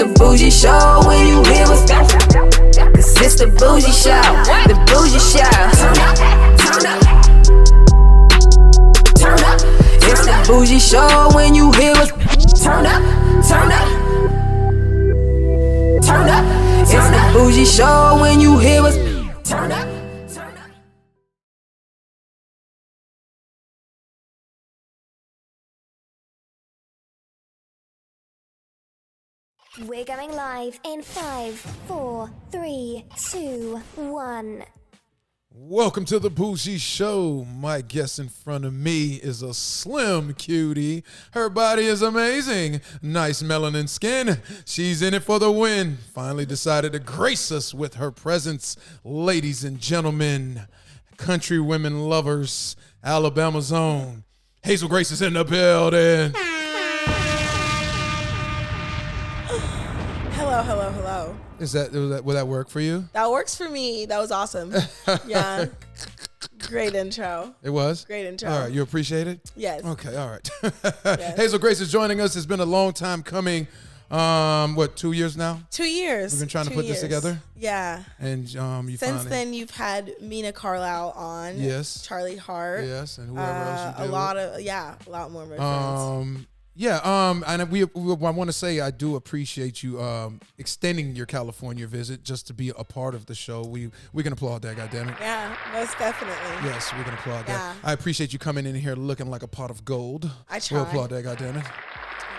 the Bougie Show when you hear what's cause it's the Bougie Show, the Bougie Show. Turn up, turn up. It's the Bougie Show when you hear what's turn up, turn up, turn up. It's the Bougie Show when you hear what's turn up. We're going live in 5, 4, 3, 2, 1. Welcome to the Bougie Show. My guest in front of me is a slim cutie. Her body is amazing. Nice melanin skin. She's in it for the win. Finally decided to grace us with her presence. Ladies and gentlemen, country women lovers, Alabama's own, Hazel Grace is in the building. Hello. Will that work for you? That works for me. That was awesome. Yeah. Great intro. It was? Great intro. All right, you appreciate it? Yes. Okay, all right. Yes. Hazel Grace is joining us. It's been a long time coming. 2 years now? 2 years. We've been trying to put this together? Yeah. And Since then, you've had Mina Carlisle on. Yes. Charlie Hart. Yes, and whoever else you did. A lot more of my friends. And I want to say I do appreciate you extending your California visit just to be a part of the show. We can applaud that, goddammit. Yeah, most definitely. Yes, we can applaud that. Yeah. I appreciate you coming in here looking like a pot of gold. I try. We'll applaud that, goddammit.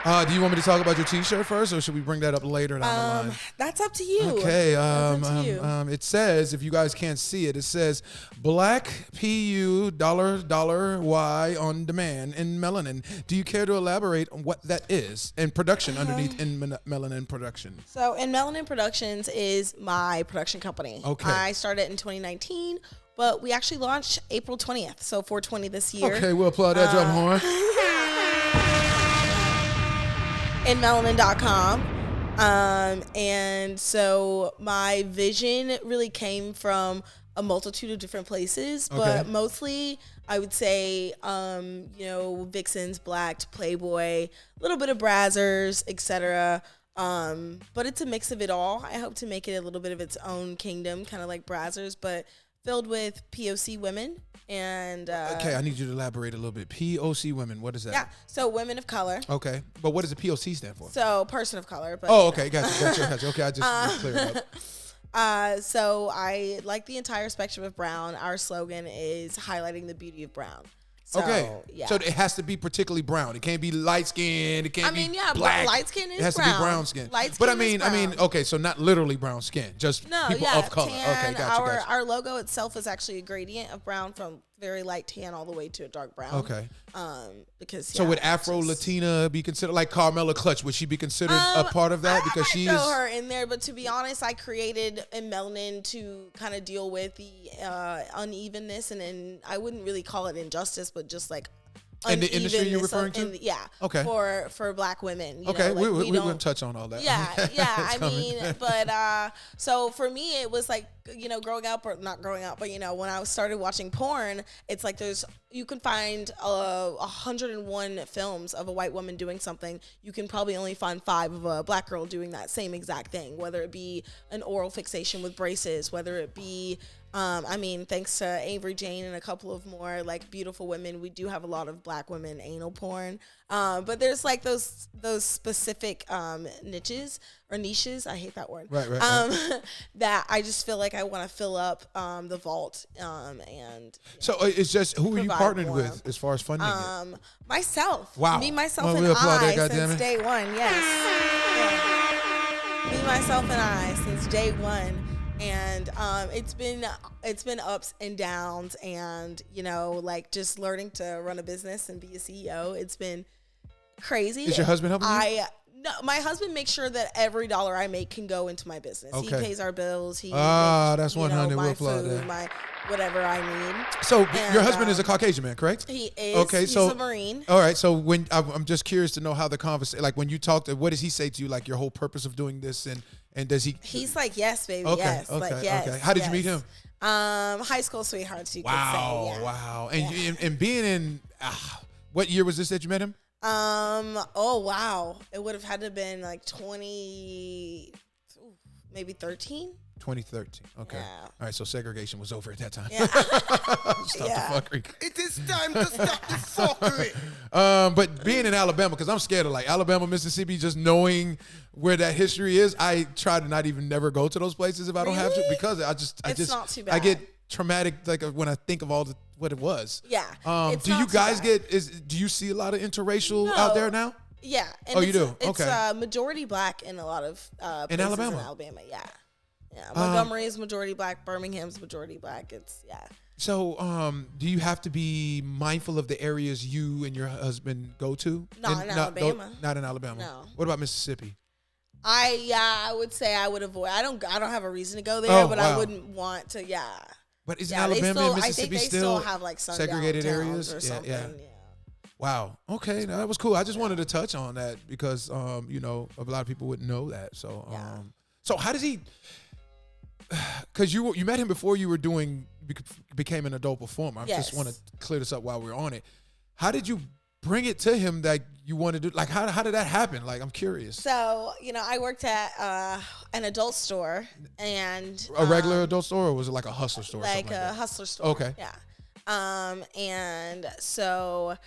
Do you want me to talk about your T-shirt first, or should we bring that up later down the line? That's up to you. Okay. That's up to you. It says, if you guys can't see it, it says Black PU $Y on demand in Melanin. Do you care to elaborate on what that is and production underneath In Melanin production? So In Melanin Productions is my production company. Okay. I started in 2019. But we actually launched April 20th, so 4/20 this year. Okay, we'll applaud that drum horn. InMelanin.com. And so my vision really came from a multitude of different places, but mostly I would say, Vixens, Blacked, Playboy, a little bit of Brazzers, etc. But it's a mix of it all. I hope to make it a little bit of its own kingdom, kind of like Brazzers, but filled with POC women. And okay, I need you to elaborate a little bit. POC women, what is that? Yeah, so women of color. Okay, but what does the POC stand for? So person of color. But okay, gotcha. Okay, I just cleared it up. So I like the entire spectrum of brown. Our slogan is highlighting the beauty of brown. So, yeah. So it has to be particularly brown. It can't be light skinned. It can't be black. Light skin is brown. It has to be brown skin. Light skin but is brown. okay, so not literally brown skin, just people of color. Tan. Okay, gotcha. Our logo itself is actually a gradient of brown from very light tan all the way to a dark brown. Okay. So would Afro Latina be considered, like Carmela Clutch? Would she be considered a part of that because she's throw her in there? But to be honest, I created In Melanin to kind of deal with the unevenness, and I wouldn't really call it injustice, but just like. In the industry you're referring to? Yeah. Okay. For black women. Okay, we wouldn't touch on all that. Yeah. I mean, but so for me, it was like, growing up, or not growing up, but when I started watching porn, it's like you can find 101 films of a white woman doing something. You can probably only find 5 of a black girl doing that same exact thing, whether it be an oral fixation with braces, whether it be thanks to Avery Jane and a couple of more like beautiful women, we do have a lot of black women anal porn. But there's like those specific niches. I hate that word. Right. That I just feel like I want to fill up the vault. So it's just, who are you partnered with as far as funding it? Myself. Wow. Me, myself, we and applaud I that, since day one. Yes. Yeah. Me, myself, and I since day one. And it's been ups and downs, and just learning to run a business and be a CEO. It's been crazy. Is your husband helping you? No, my husband makes sure that every dollar I make can go into my business. Okay. He pays our bills. He that's 100. my We'll applaud food, that. my whatever I need. So your husband is a Caucasian man, correct? He is. Okay, he's a Marine. All right. So when I'm just curious to know how the conversation, like when you talk to, what does he say to you, like your whole purpose of doing this, and does he? He's like, yes, baby, okay, yes, okay, like yes. Okay. How did you meet him? High school sweethearts, you could say. Yeah. Wow. And being in, what year was this that you met him? Oh wow, it would have had to have been like maybe 13. 2013. Okay. Yeah. All right. So segregation was over at that time. Yeah. Stop the fuckery. It is time to stop the fuckery. But being in Alabama, because I'm scared of like Alabama, Mississippi, just knowing where that history is, I try to not even never go to those places if I don't have to, Really? because It's not too bad. I get traumatic like when I think of what it was. Yeah. It's Do you not too guys bad. do you see a lot of interracial No. out there now? Yeah. And Oh, you do? It's Okay. Majority black in a lot of places Alabama? in Alabama. Yeah. Yeah. Montgomery is majority black. Birmingham's majority black. It's So, do you have to be mindful of the areas you and your husband go to? Not in Alabama. Not in Alabama. No. What about Mississippi? I would say I would avoid. I don't have a reason to go there, Oh, but wow. I wouldn't want to. Yeah. But isn't Yeah, they Alabama still, and I think Mississippi they still have like sundown segregated towns areas? or Yeah, something. yeah. Yeah. Wow. Okay, now that was cool. I just wanted to touch on that because a lot of people wouldn't know that. So Yeah. so how does he? Because you met him before you were became an adult performer. I just Yes. want to clear this up while we're on it. How did you bring it to him that you wanted to like? How did that happen? Like, I'm curious. So, I worked at an adult store and A regular adult store, or was it like a hustler store? Or like something a like that? hustler store. Okay. Yeah. And so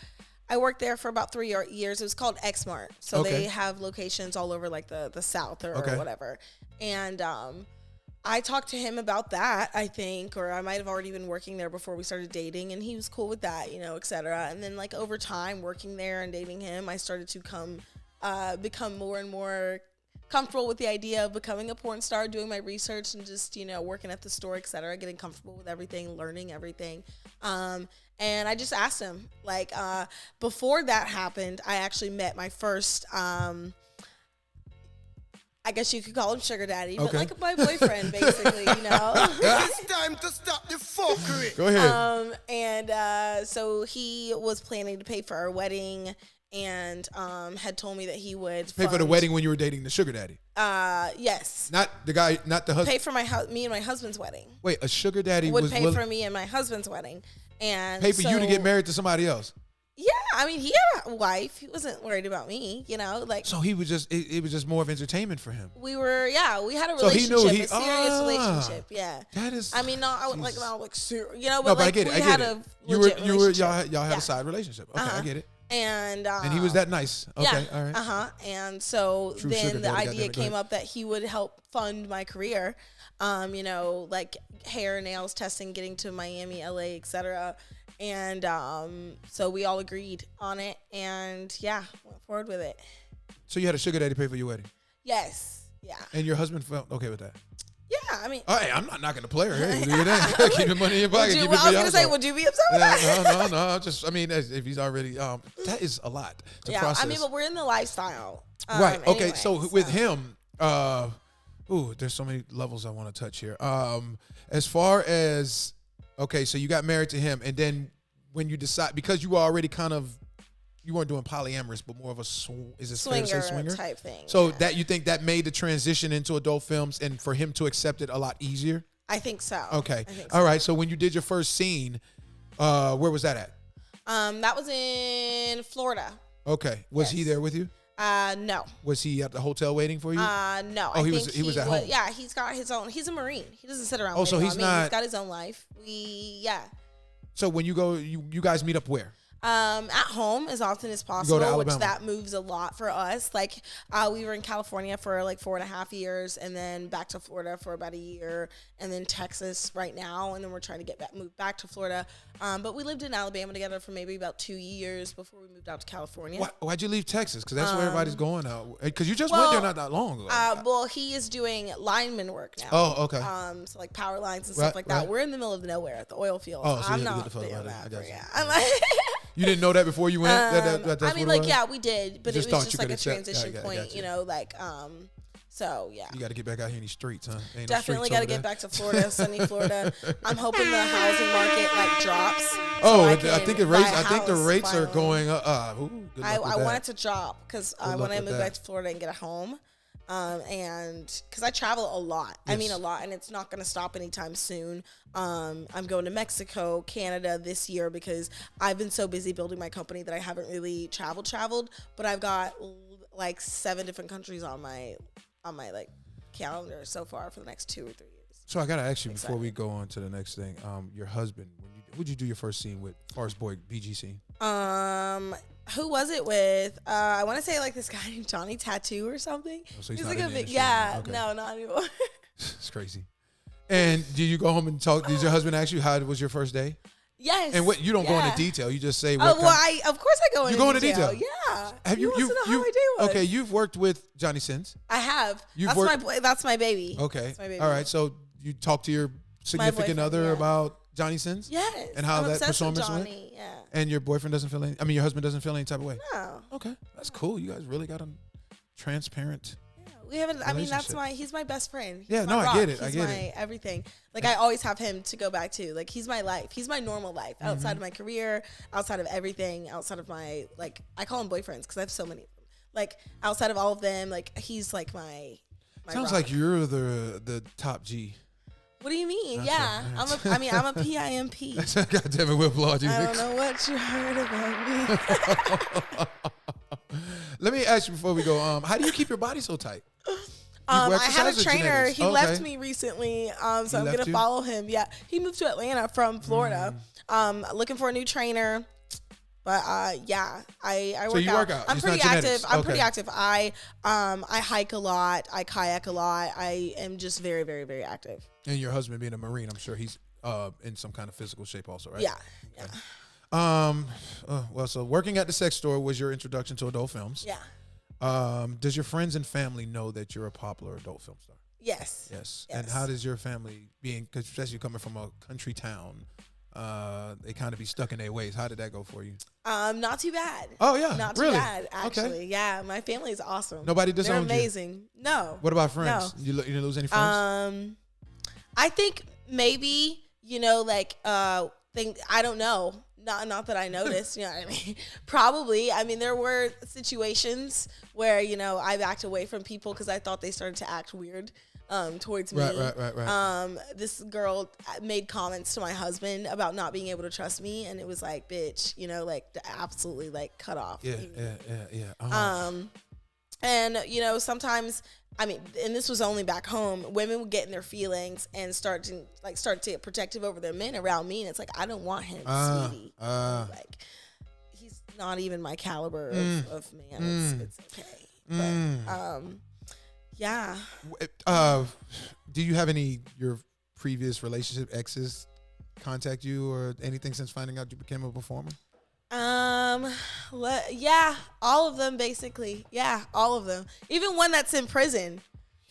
I worked there for about 3 years. It was called X Mart. So Okay. they have locations all over like the South or Okay. whatever. And I talked to him about that, I think, or I might have already been working there before we started dating, and he was cool with that, et cetera. And then like over time working there and dating him, I started to become more and more comfortable with the idea of becoming a porn star, doing my research and just, working at the store, et cetera, getting comfortable with everything, learning everything. And I just asked him, like, before that happened, I actually met my first, I guess you could call him sugar daddy, but Okay. like my boyfriend, basically, It's time to stop the fuckery. Go ahead. And so he was planning to pay for our wedding and had told me that he would Pay for the fund- wedding when you were dating the sugar daddy, Yes. not the guy, not the husband. Pay for me and my husband's wedding. Wait, a sugar daddy Would was pay willing for me and my husband's wedding. And pay for you to so- get married to somebody else. Yeah, I mean, he had a wife. He wasn't worried about me, like So he was just it was just more of entertainment for him. we were. Yeah, we had a So he relationship, knew a serious relationship. Yeah. That is. I mean, not Jesus. serious, but No, but I like get it. we I had get a it. You were legit y'all relationship. had Yeah. a side relationship. Okay, I get it. And And he was that nice. Okay, all right. And so True sugar then the daddy, idea goddammit, go came ahead. up that he would help fund my career, like hair, nails, testing, getting to Miami, LA, etc. And so we all agreed on it, and went forward with it. So you had a sugar daddy pay for your wedding, Yes, yeah, and your husband felt okay with that. yeah. I mean, All right, I'm not knocking the player. Hey, do your thing. Keep the money in your pocket. Keep it I was gonna for say, y'all. would you be upset with that? No. Just, I mean, if he's already, that is a lot to Yeah, process. I mean, but we're in the lifestyle, Right. Okay. anyway, So with him, there's so many levels I want to touch here. As far as, okay, so you got married to him, and then when you decide, because you were already you weren't doing polyamorous, but more of a is it fair to say swinger swinger type thing. So yeah. that you think that made the transition into adult films, and for him to accept it a lot easier. I think so. Okay. I think so. All right. So when you did your first scene, where was that at? That was in Florida. Okay. Was he Yes. there with you? No. Was he at the hotel waiting for you? No. Oh, I he think was- he was at home. Yeah, he's got his own. He's a Marine. He doesn't sit around. Oh, so waiting he's on me. not- He's got his own life. So when you go, you guys meet up where? At home as often as possible, which Alabama. that moves a lot for us. Like we were in California for like 4.5 years, and then back to Florida for about a year, and then Texas right now, and then we're trying to move back to Florida. But we lived in Alabama together for maybe about 2 years before we moved out to California. Why'd you leave Texas? Because that's where everybody's going now. Because you just went there not that long ago. Well, he is doing lineman work now. Oh, okay. So like power lines and Right, stuff like that. right. We're in the middle of nowhere at the oil field. Oh, so you I'm had to get not the fuck doing out of that. there. I For, got you. yeah. I'm like, You didn't know that before you went? That's I what mean, it like, was? yeah, we did, but You it just was thought just you like could a accept- transition I got point, you. So yeah. You got to get back out here in these streets, huh? Ain't no Definitely streets got to over get there. back to Florida, sunny Florida. I'm hoping the housing market like drops. so Oh, I can think the buy rates. a I think the house rates are finally. going up. Ooh, good luck I with want that. it to drop because Good luck when I with move that. back to Florida and get a home, And because I travel a lot, I mean a lot, and it's not going to stop anytime soon. I'm going to Mexico, Canada this year because I've been so busy building my company that I haven't really traveled. But I've got like 7 different countries on my like calendar so far for the next 2 or 3 years. So I gotta ask you before we go on to the next thing. Your husband, who'd you do your first scene with? First boy BG scene. Who was it with? I want to say like this guy named Johnny Tattoo or something. Oh, so he's like not a in the big, industry anymore. Okay. no, not anymore. It's crazy. And did you go home and talk? Did your husband ask you how was your first day? Yes. And what you don't go into detail. You just say. Of course I go into detail. You go into detail. Yeah. Have you how my day was. Okay, you've worked with Johnny Sins. I have. You've That's my baby. Okay. That's my baby. All right. So you talked to your significant other about Johnny Sins? Yes. And how I'm that obsessed with performance went? Johnny. Yeah. And your boyfriend doesn't feel any, your husband doesn't feel any type of way? No. Okay. That's cool. You guys really got a transparent. We haven't. I mean, relationship. he's my best friend. He's Yeah, my no, I rock. get it. He's my everything. Like I always have him to go back to. Like he's my life. He's my normal life outside of my career, outside of everything, outside of my like I call them boyfriends because I have so many of them. Like outside of all of them, like he's like my Sounds rock. like you're the top G. What do you mean? That's Yeah, I'm a PIMP. God damn it, we'll applaud you. I don't know what you heard about me. Let me ask you before we go. How do you keep your body so tight? I had a exercise or trainer. genetics? He left me recently, so I'm gonna follow him. Yeah, he moved to Atlanta from Florida. Looking for a new trainer, but yeah, I work So you out. work out. I'm It's pretty not active. genetics. I'm Okay. pretty active. I hike a lot. I kayak a lot. I am just very, very, very active. And your husband being a Marine, I'm sure he's in some kind of physical shape also, right? Yeah. Okay. Well, so working at the sex store was your introduction to adult films. Yeah. Does your friends and family know that you're a popular adult film star? Yes. Yes. And how does your family, because especially coming from a country town, they kind of be stuck in their ways. How did that go for you? Not too bad. Oh yeah, Not really? too bad, actually. Okay. Yeah, my family is awesome. Nobody They're disowned you? amazing. No. What about friends? No. You didn't lose any friends? I think maybe, like I don't know. Not that I noticed, you know what I mean? Probably. I mean, there were situations where, I backed away from people because I thought they started to act weird towards me. Right. This girl made comments to my husband about not being able to trust me, and it was like, bitch, absolutely like cut off. Yeah. And sometimes, I mean, and this was only back home, women would get in their feelings and start to get protective over their men around me, and it's like, I don't want him, sweetie. Like, he's not even my caliber of man. It's okay. But yeah. Do you have your previous relationship exes contact you or anything since finding out you became a performer? Yeah, all of them basically. Yeah, all of them. Even one that's in prison.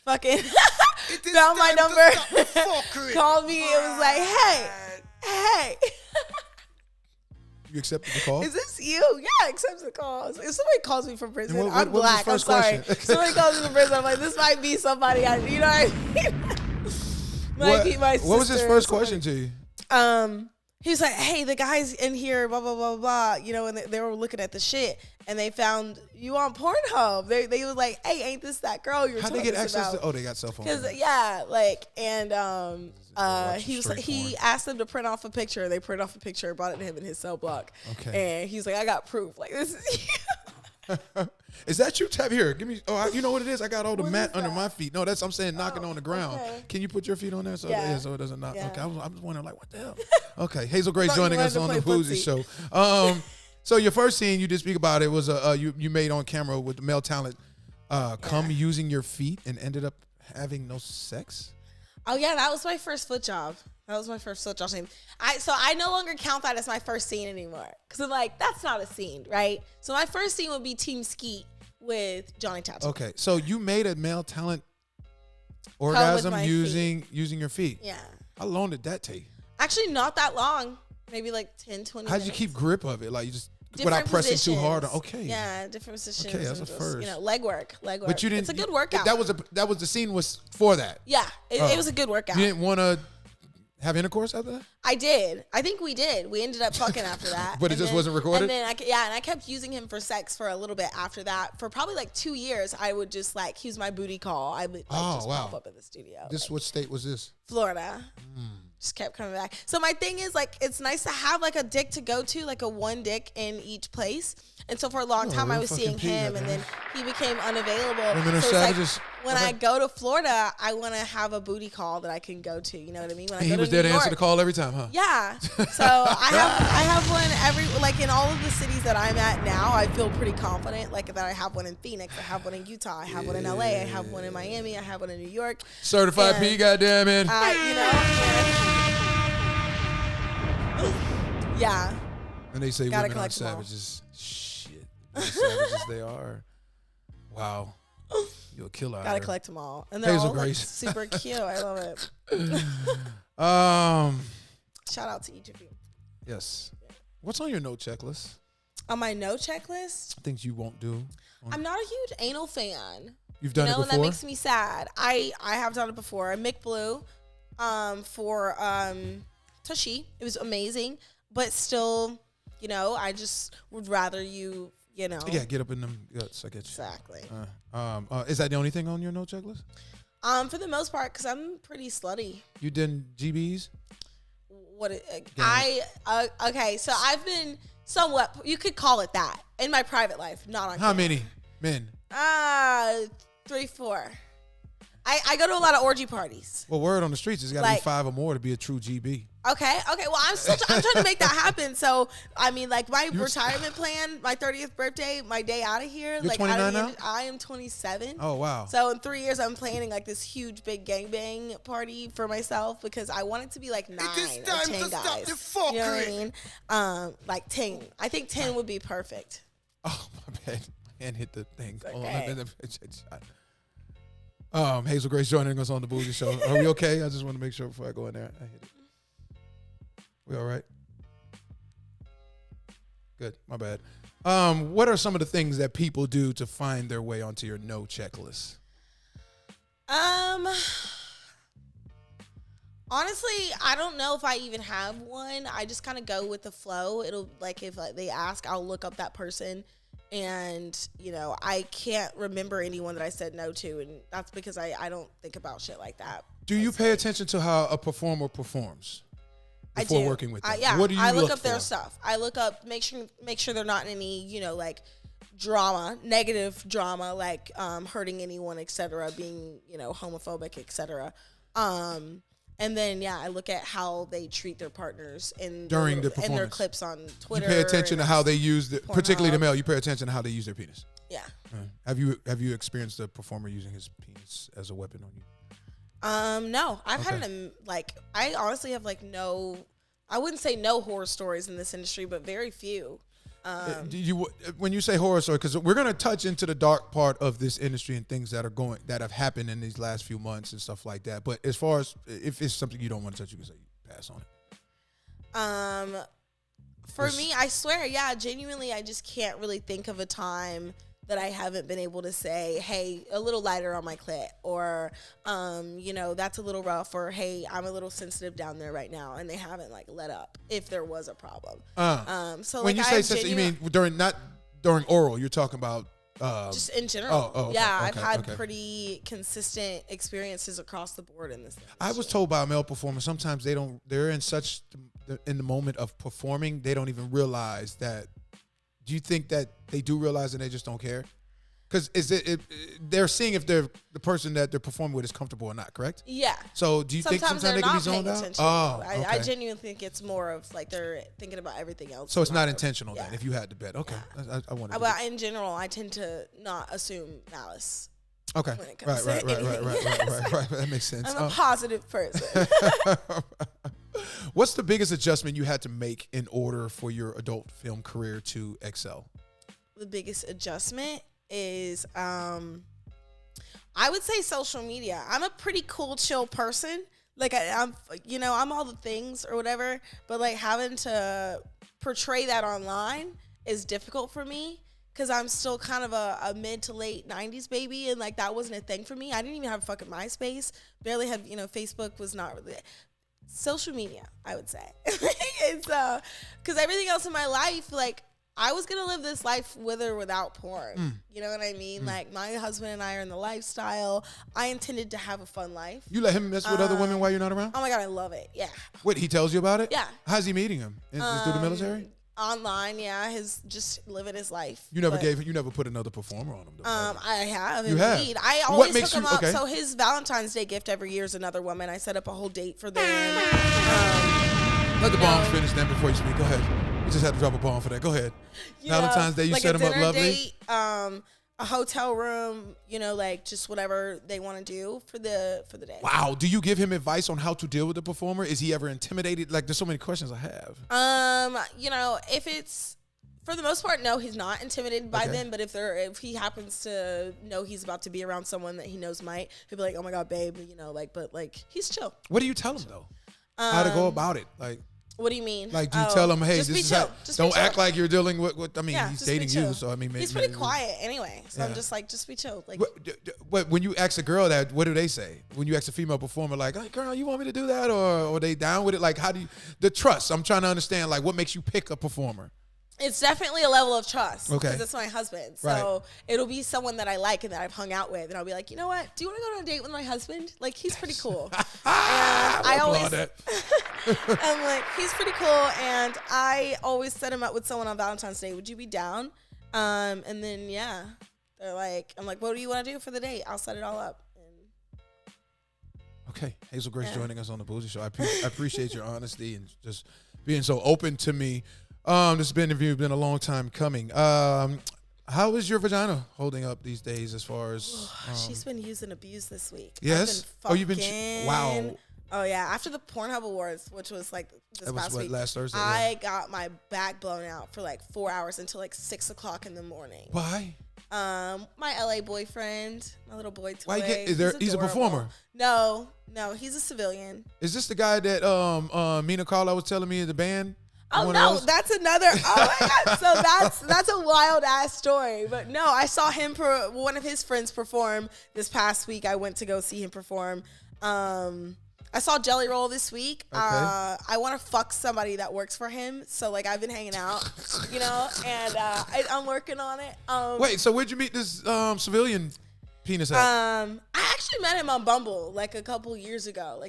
Fucking found my number, called me. It was like, hey. You accepted the call? Is this you? Yeah, accept the calls. If somebody calls me from prison, I'm what was black. his I'm first sorry. question? Somebody calls me from prison, I'm like, this might be somebody you know what I mean? Might be my sister. What was his first question to you? He was like, hey, the guys in here, blah, blah, blah, blah, and they were looking at the shit, and they found you on Pornhub. They was like, hey, ain't this that girl you were How'd talking they get about? access to? Oh, they got cell phones. Because, he asked them to print off a picture. They printed off a picture, brought it to him in his cell block. Okay. And he's like, I got proof. Like, this is Is that you? Tap here. Give me. Oh, you know what it is? I got all the What mat is under that? my feet. No, I'm saying knocking on the ground. okay. Can you put your feet on there so it doesn't knock? Yeah. Okay, I'm just wondering like, what the hell? Okay, Hazel Grace Thought you joining us wanted on to the play Bougie footsie. Show. So your first scene you did speak about it was you made on camera with the male talent come using your feet and ended up having no sex. Oh yeah, that was my first foot job. That was my first foot job scene. I no longer count that as my first scene anymore. Cause I'm like, that's not a scene, right? So my first scene would be Team Skeet with Johnny Tattoo. Okay, so you made a male talent orgasm my using your feet. Yeah. How long did that take? Actually, not that long. Maybe like 10, 20 How did you minutes. keep grip of it? Like you just Different without pressing too hard? positions. Okay. Yeah, different positions. Okay, that's and a first. leg work. But you didn't. It's a good workout. That was the scene was for that. Yeah, it Oh. was a good workout. You didn't want to have intercourse after that? I did. I think we did. We ended up fucking after that. But it just wasn't recorded? And then and I kept using him for sex for a little bit after that. For probably like 2 years, I would just like, he was my booty call. I would just pop up in the studio. What state was this? Florida. Just kept coming back. So my thing is like, it's nice to have like a dick to go to, like a one dick in each place. And so for a long time I was seeing him, and then he became unavailable. Women are so savages. Like, when I go to Florida, I want to have a booty call that I can go to. You know what I mean? When I He go was to there New to answer York, the call every time, huh? yeah. So I have one like in all of the cities that I'm at now. I feel pretty confident like that. I have one in Phoenix. I have one in Utah. I have one in LA. I have one in Miami. I have one in New York. Certified P, goddamn it. You know. Yeah. And they say Gotta women are collect 'em all. savages. Shit. They're savages they are. Wow. You're a killer. Gotta collect them all, and they're Hazel all like, Grace. super cute. I love it. Shout out to each of you. Yes. What's on your no checklist? On my no checklist, Things you won't do. I'm not a huge anal fan. You've done it And before? that makes me sad. I have done it before. Mick Blue, for Tushy. It was amazing, but still, you know, I just would rather you know. Yeah, get up in them guts. I get you. Exactly. Is that the only thing on your no checklist? For the most part, because I'm pretty slutty. You done GBs? Okay, so I've been somewhat, you could call it that, in my private life, not on How camera. many men? 3, 4. I go to a lot of orgy parties. Well, word on the streets, it's got to be Like- 5 or more to be a true GB. Okay. Well, I'm trying to make that happen. So, I mean, like my retirement plan, my 30th birthday, my day out of here. You're like 29 now? I am 27. Oh, wow. So in 3 years, I'm planning like this huge big gangbang party for myself because I want it to be like 9 is or time 10 to stop guys. the You know what I fuckery. mean? Like 10. I think 10 would be perfect. Oh, my bad. My hand hit the thing. Hold okay. on. Hazel Grace joining us on the Bougie Show. Are we okay? I just want to make sure before I go in there. I hit it. We all right? Good. My bad. What are some of the things that people do to find their way onto your no checklist? Honestly, I don't know if I even have one. I just kind of go with the flow. It'll like if they ask, I'll look up that person, and you know I can't remember anyone that I said no to, and that's because I don't think about shit like that. Do you pay attention to how a performer performs before I do. working with them? Yeah, What do you I look up for? their stuff. I look up, make sure they're not in any, like drama, negative drama, like hurting anyone, etc., being, homophobic, etc. And then I look at how they treat their partners in During the and their performance. clips on You Twitter. pay attention to how they use the, particularly the Pornhub. male. You pay attention to how they use their penis. Yeah. Have you experienced a performer using his penis as a weapon on you? No, I've had I honestly have I wouldn't say no horror stories in this industry, but very few. When you say horror story, because we're gonna touch into the dark part of this industry and things that have happened in these last few months and stuff like that. But as far as if it's something you don't want to touch, you can say pass on it. For me, I swear, genuinely, I just can't really think of a time that I haven't been able to say, hey, a little lighter on my clit, or, that's a little rough, or hey, I'm a little sensitive down there right now, and they haven't let up if there was a problem. So when you say sensitive, you mean not during oral? You're talking about just in general. Okay, I've had okay. pretty consistent experiences across the board in this industry. I was told by a male performer sometimes they're in the moment of performing, they don't even realize that. Do you think that they do realize and they just don't care? Because they're seeing if the person that they're performing with is comfortable or not, correct? Yeah. So do you think sometimes they can be zoned out? Oh, okay. I genuinely think it's more of they're thinking about everything else. So it's not intentional then, Yeah. if you had to bet. Okay. Yeah. I wanted to But in general, I tend to not assume malice. Okay. when it comes to Right. anything. That makes sense. I'm a positive person. What's the biggest adjustment you had to make in order for your adult film career to excel? The biggest adjustment is, I would say social media. I'm a pretty cool, chill person. I'm all the things or whatever, but having to portray that online is difficult for me. Because I'm still kind of a mid to late 90s baby, and that wasn't a thing for me. I didn't even have fucking MySpace. Barely had, Facebook was not really. social media, I would say. It's because everything else in my life, like I was gonna live this life with or without porn. You know what I mean? Like my husband and I are in the lifestyle. I intended to have a fun life. You let him mess with other women while you're not around? Oh my God, I love it. Yeah. Wait, he tells you about it? Yeah. How's he meeting him? Is through the military? Online, yeah, his just living his life. You never put another performer on him, though. I have, You have? indeed. I What always makes hook him you- up. okay. So his Valentine's Day gift every year is another woman. I set up a whole date for them. Let the bomb finish then before you speak. Go ahead. You just had to drop a bomb for that. Go ahead. Valentine's Day, you like set a him up dinner lovely? date, a hotel room, like just whatever they want to do for the day. Wow. Do you give him advice on how to deal with the performer? Is he ever intimidated? Like, there's so many questions I have. If it's for the most part, no, he's not intimidated by Okay. them. But if he happens to know he's about to be around someone that he knows might, he'll be like, "Oh my God, babe," but he's chill. What do you tell him, though? How to go about it? Like, What do you mean? do you tell him, hey, just this be is chill. how, Just be don't chill. act like you're dealing with Yeah, he's just be dating chill. you, so I mean, he's pretty quiet anyway. So I'm just like, just be chill. Like, What, when you ask a girl that, what do they say? When you ask a female performer, like, hey, girl, you want me to do that? Or are they down with it? Like, how do you, the trust, I'm trying to understand, like, what makes you pick a performer? it's definitely a level of trust. Okay. Because it's my husband. So Right. it'll be someone that I like and that I've hung out with. And I'll be like, you know what? Do you want to go on a date with my husband? Like, he's pretty cool. And I always, I'm like, he's pretty cool. And I always set him up with someone on Valentine's Day. Would you be down? And then, yeah, they're like, I'm like, what do you want to do for the date? I'll set it all up. And Okay, Hazel Grace joining us on the Bougie Show. I appreciate your honesty and just being so open to me. This interview has been a long time coming. How is your vagina holding up these days as far as... she's been used and abused this week. Yes? I've been You've been... Wow. Oh, yeah. After the Pornhub Awards, which was like this That was past what, week, last Thursday? I got my back blown out for like 4 hours until like 6 o'clock in the morning. Why? My LA boyfriend, my little boy toy. Why you get... He's a adorable. performer? No, he's a civilian. Is this the guy that Mina Carla was telling me in the band? Oh One of no, those? that's another. Oh my God, so that's a wild ass story. But no, I saw him one of his friends perform this past week. I went to go see him perform. I saw Jelly Roll this week. Okay. I want to fuck somebody that works for him. So like I've been hanging out, and I'm working on it. Wait, so where'd you meet this civilian penis at? I actually met him on Bumble like a couple years ago,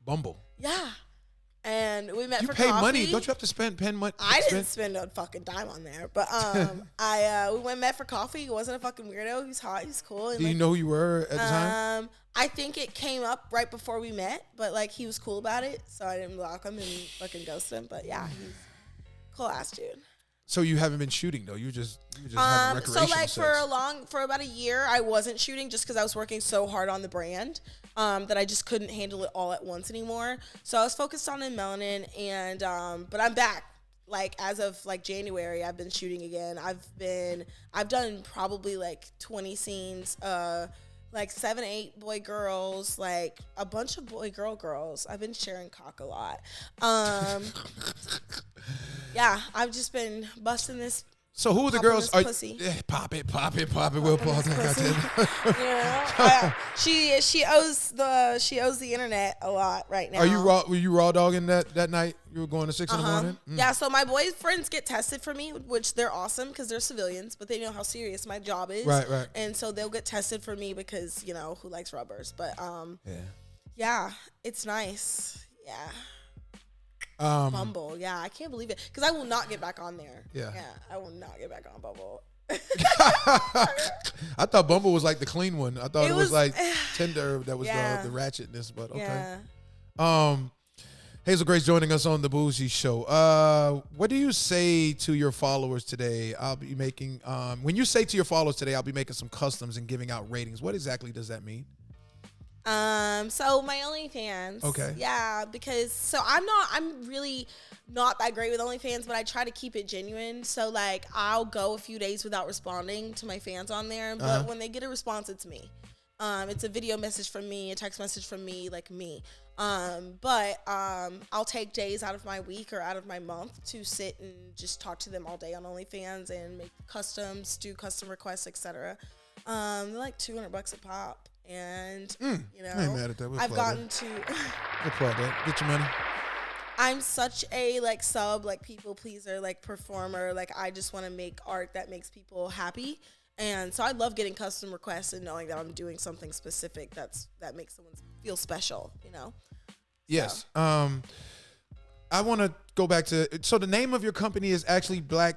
Bumble. Yeah. And we met You for pay coffee. money. Don't you have to spend money? I didn't spend a fucking dime on there, but we went and met for coffee. He wasn't a fucking weirdo. He's hot. He's cool. And Do you know who you were at the time? I think it came up right before we met, but like he was cool about it, so I didn't block him and fucking ghost him. But yeah, he's a cool ass dude. So you haven't been shooting though. You just having recreational So like sex. for about a year, I wasn't shooting just because I was working so hard on the brand that I just couldn't handle it all at once anymore. So I was focused on In Melanin, and but I'm back. Like as of like January, I've been shooting again. I've done probably like 20 scenes. Like 7, 8 boy girls, like a bunch of boy girls. I've been sharing cock a lot. Yeah, I've just been busting this. So who are the Pop on girls? this pussy. Pop it. We'll pause that. She owes the internet a lot right now. Were you raw dogging that night? You were going to 6 in the morning. Yeah, so my boyfriends get tested for me, which they're awesome because they're civilians, but they know how serious my job is. Right. And so they'll get tested for me because who likes rubbers? But yeah, it's nice. Yeah. Bumble, yeah, I can't believe it because I will not get back on there. Yeah, I will not get back on Bumble. I thought Bumble was like the clean one. I thought it was like Tinder that was the ratchetness, but okay. Yeah. Hazel Grace joining us on the Bougie Show. What do you say to your followers today? I'll be making when you say to your followers today, I'll be making some customs and giving out ratings. What exactly does that mean? So my OnlyFans. Okay. Yeah, because I'm really not that great with OnlyFans, but I try to keep it genuine. So like I'll go a few days without responding to my fans on there, but when they get a response, it's me. It's a video message from me, a text message from me, like me. But I'll take days out of my week or out of my month to sit and just talk to them all day on OnlyFans and make customs, do custom requests, etc. They're like $200 a pop. and I ain't mad at that. We'll I've applaud gotten to. We'll applaud that. Get your money. I'm such a like sub, like people pleaser, like performer. Like I just want to make art that makes people happy. And so I love getting custom requests and knowing that I'm doing something specific that makes someone feel special, you know? Yes. So. I want to go back to, so the name of your company is actually Black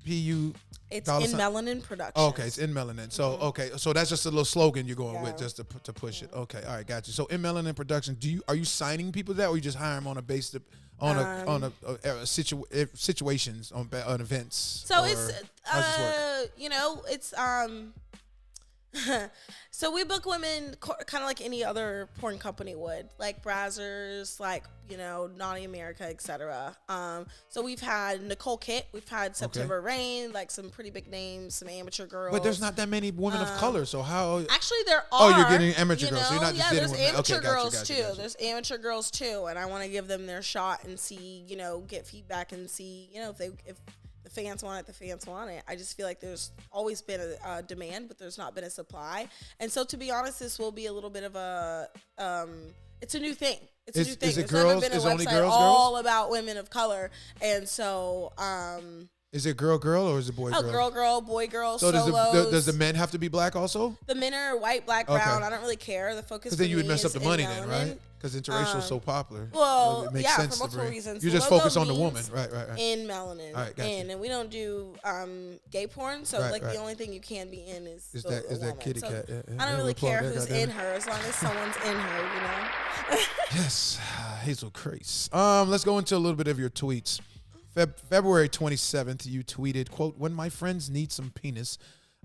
PU. It's In Melanin Productions. Oh, okay, it's In Melanin. So, okay, so that's just a little slogan you're going with just to push it. Okay, all right, got you. So In Melanin Productions, are you signing people to that, or you just hire them on a basis on situations on events? So it's you know, it's so we book women kind of like any other porn company would, like Brazzers, like, you know, Naughty America, etc. So we've had Nicole Kitt, we've had September Rain, like some pretty big names, some amateur girls. But there's not that many women of color, so how? Actually, there are. Oh, you're getting amateur girls. So you're not just there's women. amateur Okay, girls gotcha, too. gotcha. There's amateur girls too, and I want to give them their shot and see, you know, get feedback and see, you know, if the fans want it, the fans want it. I just feel like there's always been a demand, but there's not been a supply. And so, to be honest, this will be a little bit of a, it's a new thing. It's a new thing. Is it There's girls? never been a Is it only website girls? all about women of color. And so, is it girl or is it boy girl? girl, boy girl, So solos. does the men have to be black also? The men are white, black, brown. I don't really care. The focus Because then you would me mess up is the money In then, Melanin. right? Because interracial is so popular. Well, it makes yeah, sense for multiple reasons. You The just logo focus on the means woman, right. In Melanin, All right, gotcha. and we don't do gay porn, so Right. the only thing you can be in is that woman. kitty So cat. I don't really care Applaud that, who's goddamn in it. her, as long as someone's in her, you know. Yes, Hazel Crace. Let's go into a little bit of your tweets. February 27th, you tweeted, quote, "When my friends need some penis,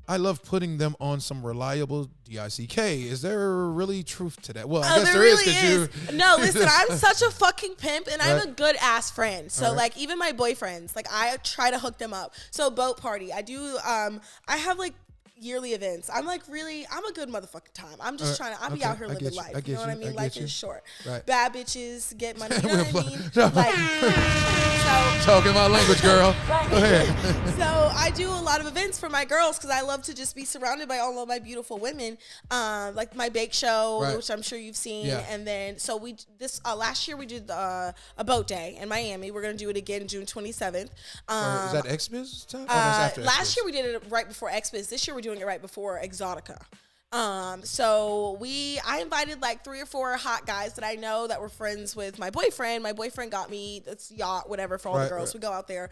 I love putting them on some reliable DICK." Is there really truth to that? Well, I guess there is. Really no, listen, I'm such a fucking pimp, and I'm a good ass friend. So, Right. like, even my boyfriends, like, I try to hook them up. So, boat party, I do. I have like yearly events. I'm like I'm a good motherfucking time. I'm just trying to. I be out here living life. You know what I mean? Life is short. Right. Bad bitches get money. You know what I mean? Like, Talking my language, girl. Right. Go ahead. So I do a lot of events for my girls because I love to just be surrounded by all of my beautiful women. Like my bake show, Right. which I'm sure you've seen. Yeah. And then, so last year we did a boat day in Miami. We're going to do it again June 27th. Is that XBiz time? That's after Last XBiz. year we did it right before XBiz. This year we're doing it right before Exotica. So I invited like 3 or 4 hot guys that I know that were friends with my boyfriend. My boyfriend got me this yacht, whatever, for all the girls. Right. We go out there.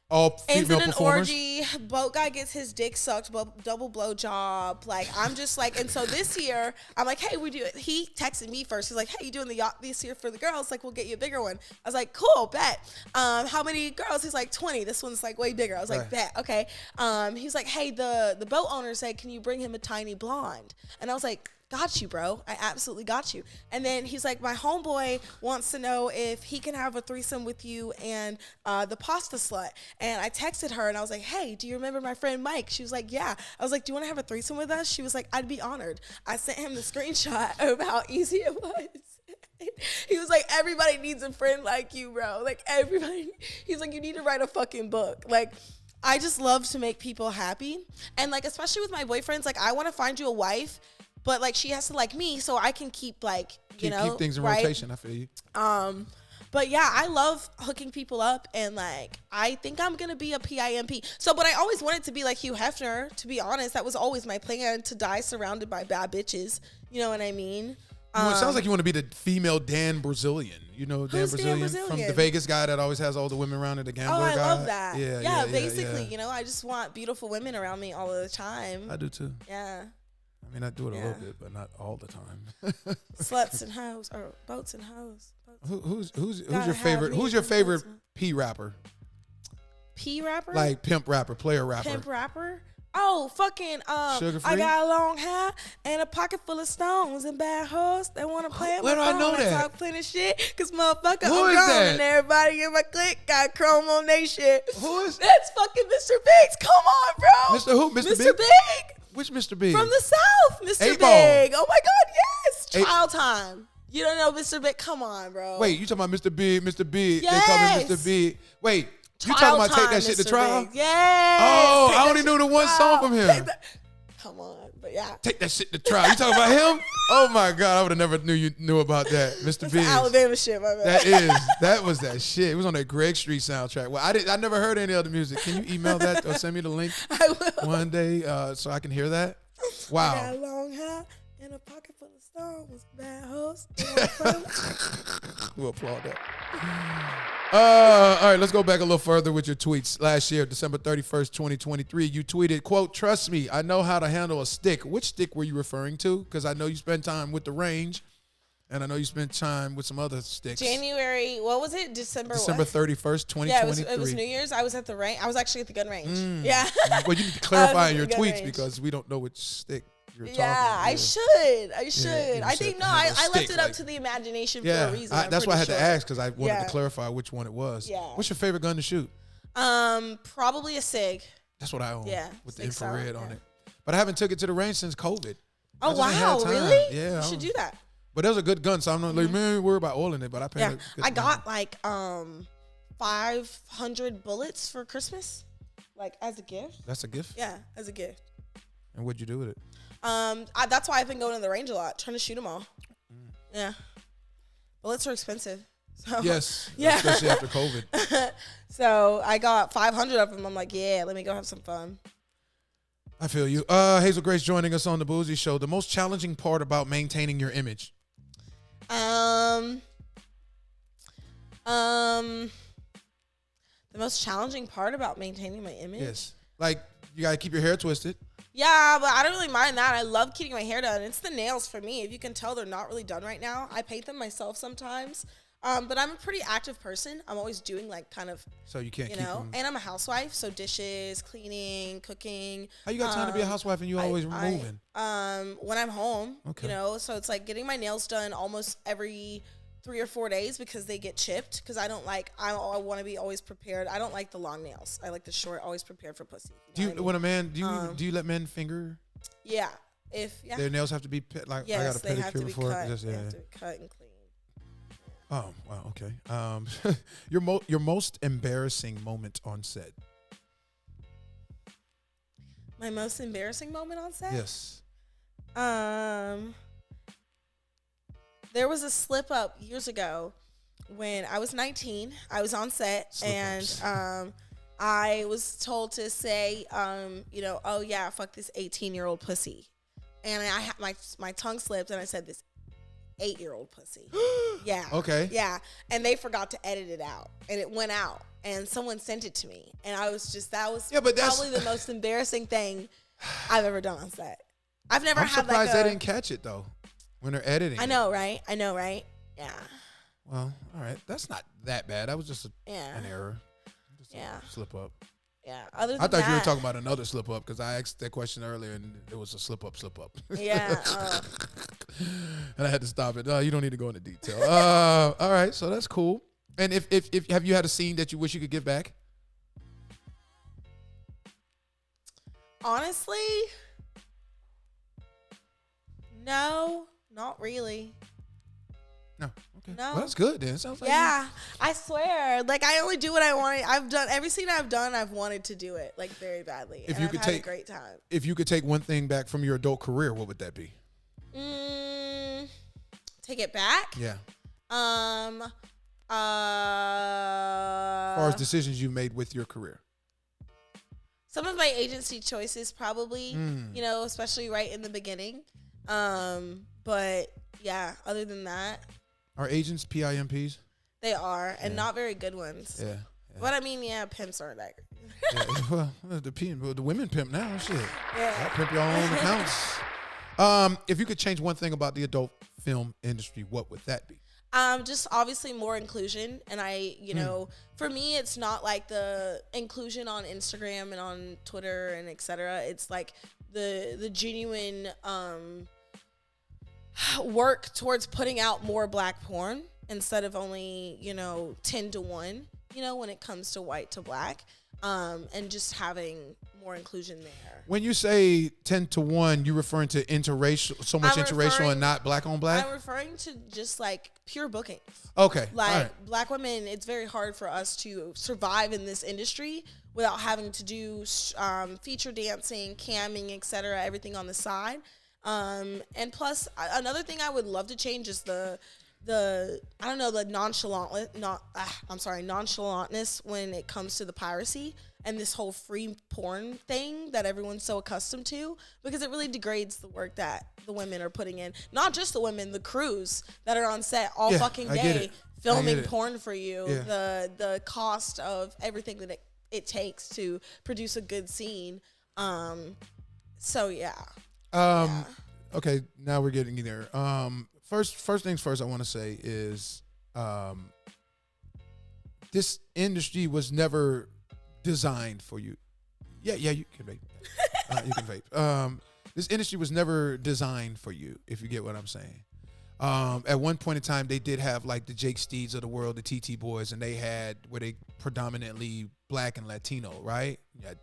All Ends female in an performers? orgy. Boat guy gets his dick sucked. Double blow job. Like, I'm just like, and so this year I'm like, hey, we do it. He texted me first. He's like, hey, you doing the yacht this year for the girls? Like, we'll get you a bigger one. I was like, cool, bet. How many girls? He's like 20. This one's like way bigger. I was like, bet. Okay. He's like, hey, the boat owner said, can you bring him a tiny blonde? And I was like, got you, bro. I absolutely got you. And then he's like, my homeboy wants to know if he can have a threesome with you and the pasta slut. And I texted her and I was like, hey, do you remember my friend Mike? She was like, yeah. I was like, do you want to have a threesome with us? She was like, I'd be honored. I sent him the screenshot of how easy it was. He was like, everybody needs a friend like you, bro. Like, everybody. He's like, you need to write a fucking book. Like, I just love to make people happy. And like, especially with my boyfriends, like, I want to find you a wife, but like, she has to like me so I can keep like, keep things in right? rotation. I feel you. But yeah, I love hooking people up, and like, I think I'm gonna be a PIMP. So, but I always wanted to be like Hugh Hefner, to be honest. That was always my plan, to die surrounded by bad bitches. You know what I mean? Well, it sounds like you want to be the female Dan Brazilian. You know Dan Who's Dan Brazilian from Brazilian? the Vegas guy that always has all the women around it, the gambler Oh, I guy. love that. Yeah, basically, you know, I just want beautiful women around me all of the time. I do too. Yeah. I mean, I do it a Yeah. little bit, but not all the time. Sluts and hoes, or boats and hoes. Who's Gotta your have favorite? me Who's your some favorite boats. P rapper? P rapper? Like pimp rapper, player rapper. Pimp rapper? Oh, fucking, Sugar I Free? got a long hair and a pocket full of stones and bad hoes that want to play with Where my do I phone know and that? talk plenty shit, cause motherfucker, Who I'm is gone that? and everybody in my clique got chrome on they shit. Who is- That's fucking Mr. Biggs. Come on, bro. Mr. who? Mr. Mr. Big? Big? Which Mr. Big? From the South, Mr. 8 Ball. Big. Oh my God, yes. Eight- Trial time. You don't know Mr. Big? Come on, bro. Wait, you talking about Mr. Big? Mr. Big? They call me Yes. Mr. Big. Wait, you Trial talking about take time, that shit to Mr. trial? Big. Yes. Oh, Take I that only shit knew the to one trial. song from him. Take that- Come on. But yeah. Take that shit to trial. You talking about him? Oh my God, I would have never knew about that, Mr. B. Alabama shit, my man. That was that shit. It was on that Greg Street soundtrack. Well, I never heard any other music. Can you email that or send me the link? I will. One day so I can hear that. I Wow. got long hair and a pocket full of stones, bad hoes. We'll applaud that. All right, let's go back a little further with your tweets. Last year, December 31st, 2023, you tweeted, quote, "Trust me, I know how to handle a stick." Which stick were you referring to? Because I know you spend time with the range, and I know you spent time with some other sticks. January, what was it? December 31st, 2023. Yeah, it was New Year's. I was at the range. I was actually at the gun range. Yeah. Well, you need to clarify in your gun tweets range. because we don't know which stick you're talking Yeah, about. I should. I you think, said no, handle a I left stick, it up like- to the imagination for Yeah, a reason. that's why I had to ask because I wanted Yeah. to clarify which one it was. Yeah. What's your favorite gun to shoot? Probably a SIG. That's what I own. Yeah, With the SIG style, infrared on yeah. it. But I haven't took it to the range since COVID. I Oh, just ain't had wow, time. really? Yeah. You should do that. But that was a good gun, so I'm not like, man, worry about oiling it, but I paid Yeah. a good I money. got like 500 bullets for Christmas, like as a gift. That's a gift? Yeah, as a gift. And what'd you do with it? That's why I've been going to the range a lot, trying to shoot them all. Yeah. Bullets are expensive. So, Yes. Yeah. Especially after COVID. So I got 500 of them. I'm like, yeah, let me go have some fun. I feel you. Hazel Grace joining us on the Bougie Show. The most challenging part about maintaining your image? The most challenging part about maintaining my image? Yes. Like, you got to keep your hair twisted. Yeah, but I don't really mind that. I love keeping my hair done. It's the nails for me. If you can tell, they're not really done right now. I paint them myself sometimes. But I'm a pretty active person. I'm always doing like kind of, So you can't you keep know, them. and I'm a housewife. So dishes, cleaning, cooking. How you got time to be a housewife and you always moving? When I'm home, Okay. you know, so it's like getting my nails done almost every 3 or 4 days because they get chipped. Because I want to be always prepared. I don't like the long nails. I like the short, always prepared for pussy. Do know what I mean? do you let men finger? Yeah. Their nails have to be like Yes, I got a they have pedicure to be before. cut. Just, They yeah. have to be cut and clean. Oh wow, okay. Your most embarrassing moment on set? My most embarrassing moment on set? Yes. There was a slip up years ago when I was 19. I was on set Slip-ups. and I was told to say, you know, oh yeah, fuck this 18-year-old pussy, and I had my tongue slipped and I said this 8-year-old pussy. Yeah. Okay. Yeah, and they forgot to edit it out, and it went out, and someone sent it to me, and I was just Yeah, but that's- probably the most embarrassing thing I've ever done on set. I've never I'm had surprised like they didn't catch it though when they're editing. I know, right? Yeah. Well, all right. That's not that bad. That was just Yeah. an error. Just a Yeah. slip up. Yeah. Other than I thought you were that- talking about another slip up because I asked that question earlier and it was a slip up. Yeah. And I had to stop it. You don't need to go into detail. All right, so that's cool. And if have you had a scene that you wish you could give back? Honestly, no, not really. No. Okay. No. Well, that's good then. Sounds like Yeah, I swear. Like I only do what I want. I've done every scene I've done. I've wanted to do it like very badly. If and you I've could had take- a great time. If you could take one thing back from your adult career, what would that be? Take it back. Yeah. As As far as decisions you made with your career. some of my agency choices probably, you know, especially right in the beginning. But yeah, other than that, Are agents PIMPs? they are, and not very good ones. Yeah. But I mean, yeah, pimps aren't that great. Yeah. Well, the women pimp now. Shit. Yeah. I pimp your own accounts. If you could change one thing about the adult film industry, what would that be? Just obviously more inclusion, and you know, for me, it's not like the inclusion on Instagram and on Twitter and etc. It's like the genuine work towards putting out more black porn instead of only 10-1. When it comes to white to black, and just having more inclusion there. When you say 10-1, you referring to interracial, so much I'm interracial referring- and not black on black? I'm referring to just like pure bookings. Okay. Like all right. black women, it's very hard for us to survive in this industry without having to do feature dancing, camming, etc., everything on the side. And plus, another thing I would love to change is the nonchalantness when it comes to the piracy and this whole free porn thing that everyone's so accustomed to, because it really degrades the work that the women are putting in. Not just the women, the crews that are on set all fucking day filming porn for you. Yeah. The cost of everything that it takes to produce a good scene. So yeah. Okay, now we're getting there. First things first, I want to say is this industry was never designed for you. Yeah, you can vape. You can vape. This industry was never designed for you, if you get what I'm saying. At one point in time, they did have like the Jake Steeds of the world, the TT Boys, and they had where they predominantly black and Latino, right? You had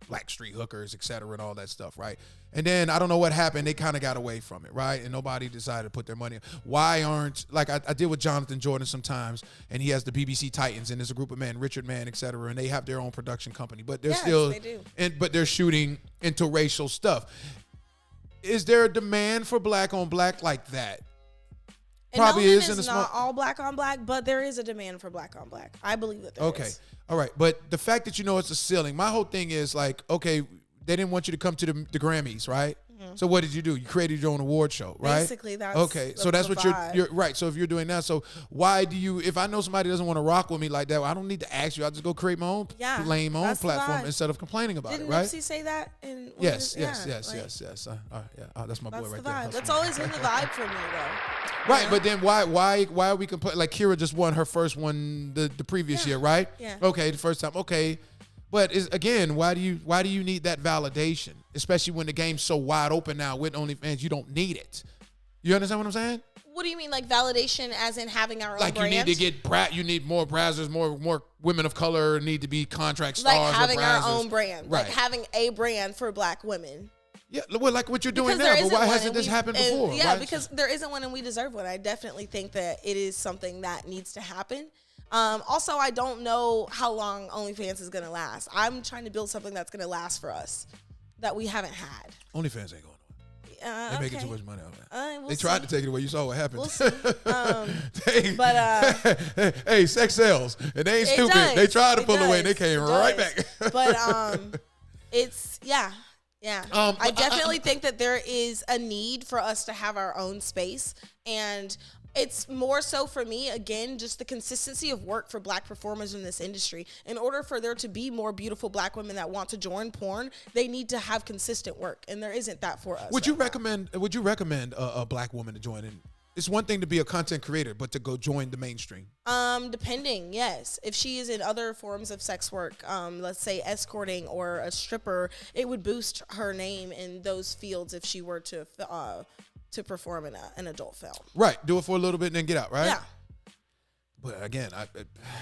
black street hookers, et cetera, and all that stuff, right? And then I don't know what happened. They kind of got away from it, right? And nobody decided to put their money. Why aren't, like I deal with Jonathan Jordan sometimes, and he has the BBC Titans, and there's a group of men, Richard Mann, et cetera, and they have their own production company, but they're still, they do. But they're shooting interracial stuff. Is there a demand for black on black like that? And probably is in a small. Not all black on black, but there is a demand for black on black. I believe that there is. Okay, all right, but the fact that it's a ceiling. My whole thing is like, okay, they didn't want you to come to the Grammys, right? Mm-hmm. So what did you do? You created your own award show, right? Basically, that's okay. So that's what you're right. So if you're doing that, so why do you? If I know somebody doesn't want to rock with me like that, well, I don't need to ask you. I just go create my own lame own platform instead of complaining about it, right? Didn't Nipsey say that? Yes. That's my boy right there. That's always been the vibe for me, though. Right, but then why are we complaining? Like Kira just won her first one the previous year, right? Yeah. Okay, the first time. Okay. But why do you need that validation? Especially when the game's so wide open now with OnlyFans, you don't need it. You understand what I'm saying? What do you mean, like validation as in having our own brand? Like you need to get you need more brazzers, more women of color need to be contract stars. Like having our own brand. Right. Like having a brand for black women. Yeah, well, like what you're doing now, but why hasn't this happened before? Yeah, because there isn't one and we deserve one. I definitely think that it is something that needs to happen. Also, I don't know how long OnlyFans is going to last. I'm trying to build something that's going to last for us that we haven't had. OnlyFans ain't going nowhere. They're making too much money off that. We'll they tried to take it away. You saw what happened. We'll see. Hey, sex sells. And they ain't stupid. Does. They tried to pull away and they came right back. But it's, yeah. I definitely think that there is a need for us to have our own space, and it's more so for me, again, just the consistency of work for black performers in this industry. In order for there to be more beautiful black women that want to join porn, they need to have consistent work, and there isn't that for us. Would you recommend a black woman to join in? It's one thing to be a content creator, but to go join the mainstream. Depending, yes. If she is in other forms of sex work, let's say escorting or a stripper, it would boost her name in those fields if she were to perform in an adult film. Right. Do it for a little bit and then get out, right? Yeah. But again,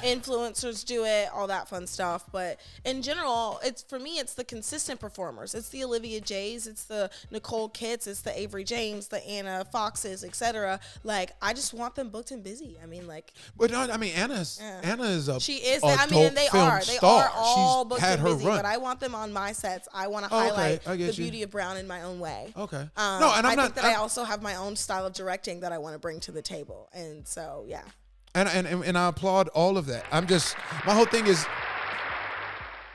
influencers do it, all that fun stuff. But in general, it's the consistent performers. It's the Olivia Jays, it's the Nicole Kitts, it's the Avery James, the Anna Foxes, etc. Like, I just want them booked and busy. I mean, like. But I mean, Anna is a. She is. I mean, they are. They are all She's booked had and her busy. run. But I want them on my sets. I want to highlight the beauty of Brown in my own way. Okay. I think that I also have my own style of directing that I want to bring to the table, and so yeah. And I applaud all of that. My whole thing is,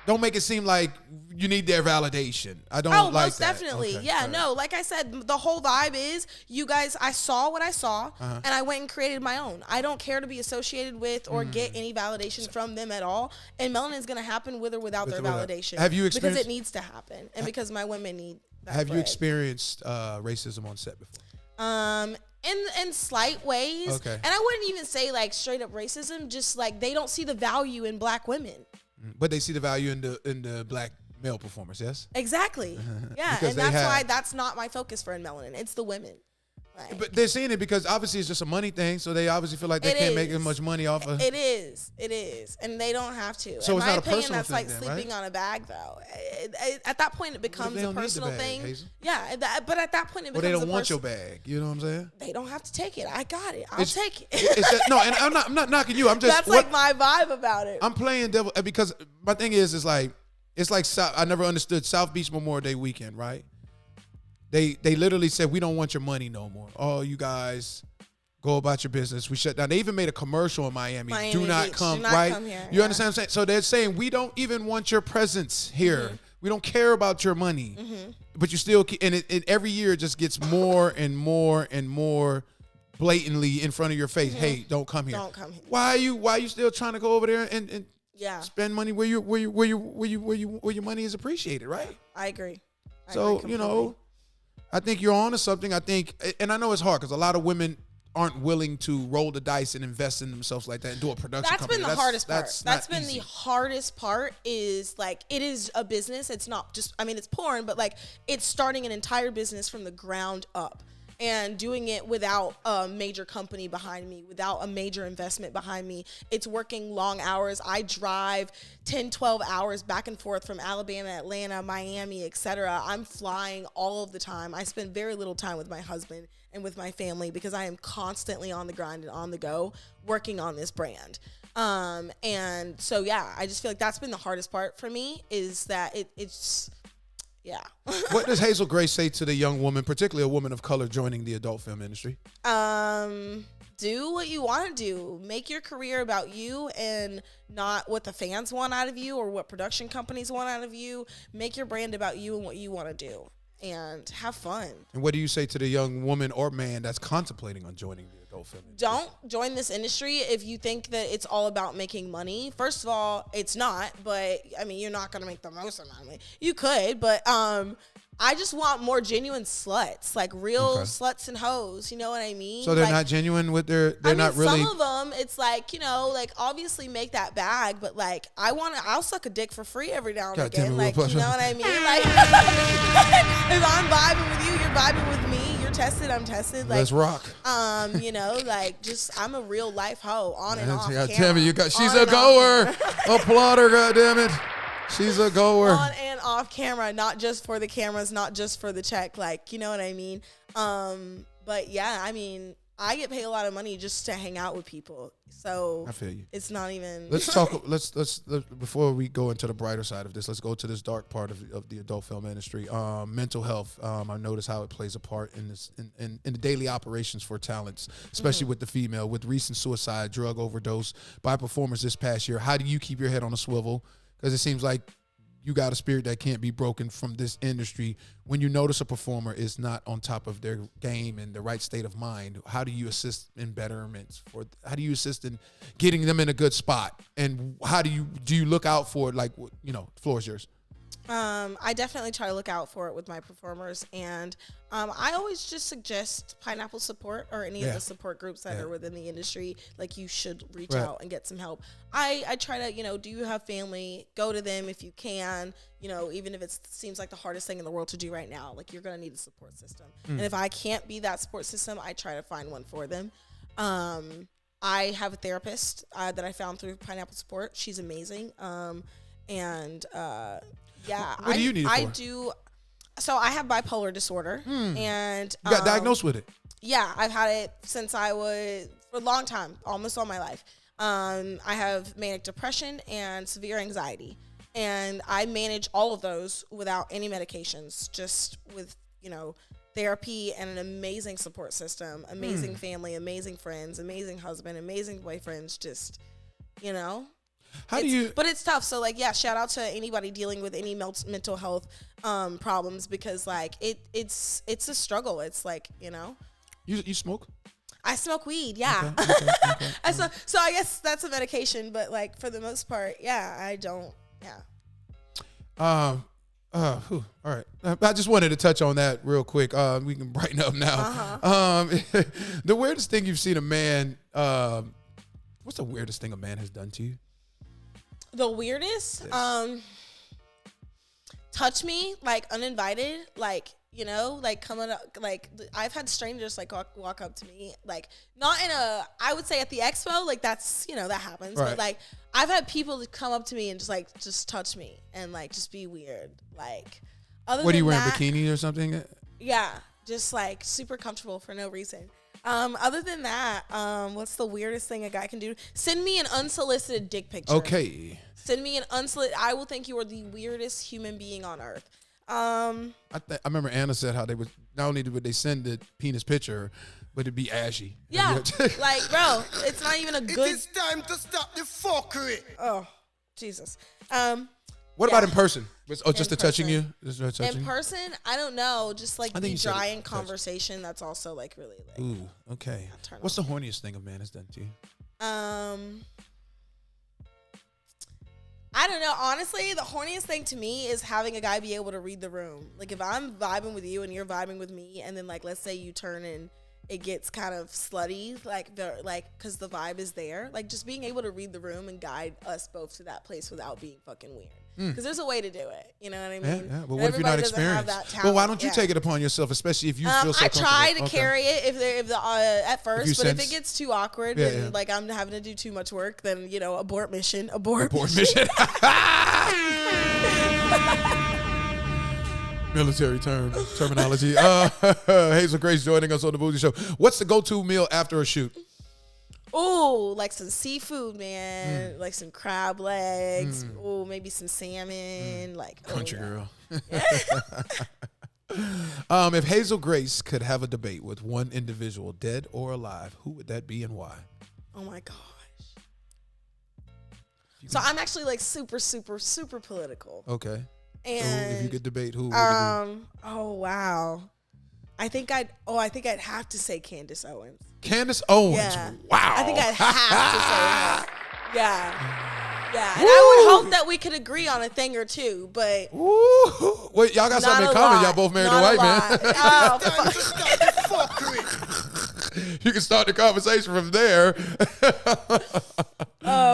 don't make it seem like you need their validation. I don't like most that. Definitely. Okay. Yeah, no, like I said, the whole vibe is you guys, I saw what I saw and I went and created my own. I don't care to be associated with or get any validation from them at all. And Melanin is going to happen with or without their validation. Have you experienced? Because it needs to happen. And because my women need that. Have you experienced racism on set before? In slight ways. Okay. And I wouldn't even say like straight up racism, just like they don't see the value in black women. But they see the value in the black male performers, yes? Exactly. Yeah. And that's why that's not my focus for In Melanin. It's the women. Like, but they're seeing it because obviously it's just a money thing, so they obviously feel like they can't make as much money off of it. Is. And they don't have to. So in it's my not opinion, a personal that's thing like then, sleeping right? on a bag, though. At that point, it becomes a personal thing. Hazel? Yeah, but at that point, it becomes they don't want your bag. You know what I'm saying? They don't have to take it. I got it. I'll take it. No, and I'm not knocking you. I'm just that's like my vibe about it. I'm playing devil because my thing is like It's like I never understood South Beach Memorial Day weekend, right? They literally said, we don't want your money no more. Oh, you guys go about your business. We shut down. They even made a commercial in Miami. Do not Beach. come, Do not right? come here. You understand what I'm saying? So they're saying, we don't even want your presence here. Mm-hmm. We don't care about your money. But you still keep, and it every year it just gets more and more and more blatantly in front of your face. Hey, don't come here. Don't come here. Why are you still trying to go over there and Yeah, spend money where your money is appreciated, right? I agree. I So, agree you know, completely. I think you're on to something. I think, and I know it's hard because a lot of women aren't willing to roll the dice and invest in themselves like that and do a production That's company. been the hardest part. That's not been easy. the hardest part is like, it is a business. It's not just, I mean, it's porn, but like it's starting an entire business from the ground up and doing it without a major company behind me, without a major investment behind me. It's working long hours. I drive 10, 12 hours back and forth from Alabama, Atlanta, Miami, etc. I'm flying all of the time. I spend very little time with my husband and with my family because I am constantly on the grind and on the go working on this brand. And so, yeah, I just feel like that's been the hardest part for me is that it's, yeah. What does Hazel Grace say to the young woman, particularly a woman of color joining the adult film industry? Do what you want to do. Make your career about you and not what the fans want out of you or what production companies want out of you. Make your brand about you and what you want to do and have fun. And what do you say to the young woman or man that's contemplating on joining the adult film industry? Don't join this industry if you think that it's all about making money. First of all, it's not, but I mean, you're not going to make the most amount of money. You could, but I just want more genuine sluts, like real sluts and hoes. You know what I mean? So they're like, not genuine with they're not really. Some of them, it's like, you know, like obviously make that bag, but like I'll suck a dick for free every now and God damn again. it, Like, Will you know what I mean? Like, if I'm vibing with you, you're vibing with me. You're tested, I'm tested. Like, Let's rock. You know, like just I'm a real life hoe on and off God camera. damn it, she's On a and off goer. camera. Applaud her, God damn it. She's a goer. On and off camera, not just for the cameras, not just for the check, like, you know what I mean? But yeah, I mean, I get paid a lot of money just to hang out with people. So I feel you. It's not even. Let's talk. Let's before we go into the brighter side of this, let's go to this dark part of the adult film industry. Mental health. I notice how it plays a part in this in the daily operations for talents, especially with the female. With recent suicide, drug overdose by performers this past year, how do you keep your head on a swivel? Because it seems like you got a spirit that can't be broken from this industry. When you notice a performer is not on top of their game and the right state of mind, how do you assist in betterments? How do you assist in getting them in a good spot? And how do you look out for it? Like, you know, the floor is yours. I definitely try to look out for it with my performers, and I always just suggest Pineapple Support or any of the support groups that are within the industry. Like, you should reach out and get some help. I try to, you know, do you have family? Go to them if you can. You know, even if it seems like the hardest thing in the world to do right now, like you're gonna need a support system. And if I can't be that support system, I try to find one for them. I have a therapist that I found through Pineapple Support. She's amazing. Yeah, What do you need it I for? do. So I have bipolar disorder, and You got diagnosed with it. yeah, I've had it since I was for a long time, almost all my life. I have manic depression and severe anxiety, and I manage all of those without any medications, just with, you know, therapy and an amazing support system, amazing family, amazing friends, amazing husband, amazing boyfriends. Just, you know. But it's tough. So like, yeah, shout out to anybody dealing with any mental health problems, because like it's a struggle. It's like, you know. You smoke? I smoke weed, yeah. Okay. So I guess that's a medication, but like for the most part, yeah, I don't, yeah. All right. I just wanted to touch on that real quick. We can brighten up now. The weirdest thing you've seen a man. What's the weirdest thing a man has done to you? The weirdest, touch me like uninvited, like, you know, like coming up, like I've had strangers like walk up to me, like not in a, I would say at the expo, like that's, you know, that happens, Right. but like I've had people come up to me and just touch me and like just be weird, like. Other What are you than wearing, that, bikini or something? yeah, just like super comfortable for no reason. Other than that, what's the weirdest thing a guy can do? Send me an unsolicited dick picture. Okay. Send me an unsolicited. I will think you are the weirdest human being on earth. I remember Anna said how they would not only would they send the penis picture, but it'd be ashy. Yeah, like bro, it's not even a good. It is time to stop the fuckery. Oh, Jesus. What about in person? Just the touching you? Just the touching in person, I don't know. Just like think be you said dry it. in conversation. That's also like really like. Ooh, okay. What's the horniest thing a man has done to you? I don't know. Honestly, the horniest thing to me is having a guy be able to read the room. Like if I'm vibing with you and you're vibing with me, and then like let's say you turn and it gets kind of slutty, like because the vibe is there. Like just being able to read the room and guide us both to that place without being fucking weird. Because there's a way to do it. You know what I mean? Yeah. But what if you're not experienced? Well, why don't you take it upon yourself, especially if you feel so comfortable? I try to carry it at first, but if it gets too awkward and like I'm having to do too much work, then abort mission. Abort mission. Military terminology. Hazel Grace joining us on the Bougie Show. What's the go-to meal after a shoot? Ooh, like some seafood, man. Like some crab legs. Ooh, maybe some salmon. Like country girl. If Hazel Grace could have a debate with one individual, dead or alive, who would that be and why? Oh my gosh. So I'm actually like super, super, super political. Okay. And so if you could debate, who would it be? Oh wow. I think I'd have to say Candace Owens. Candace Owens. Yeah. Wow. I think I'd have to say her. Yeah. Yeah. And I would hope that we could agree on a thing or two, but wait, y'all got something in common. Y'all both married a white man. Oh, Time to stop the fuckery. You can start the conversation from there.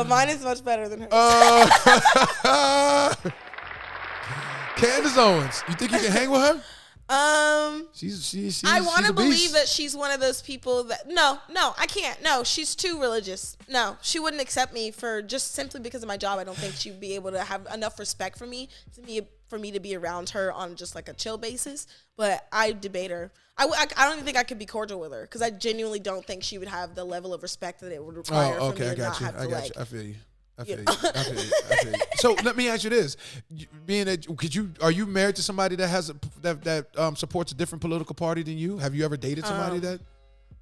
Mine is much better than hers. Candace Owens. You think you can hang with her? She's I want to believe that she's one of those people that no, I can't. No, she's too religious. No, she wouldn't accept me for just simply because of my job. I don't think she'd be able to have enough respect for me to be around her on just like a chill basis. But I debate her. I don't even think I could be cordial with her because I genuinely don't think she would have the level of respect that it would require for me to not have to like. I feel you. I feel you. So let me ask you this: are you married to somebody that has that supports a different political party than you? Have you ever dated somebody that?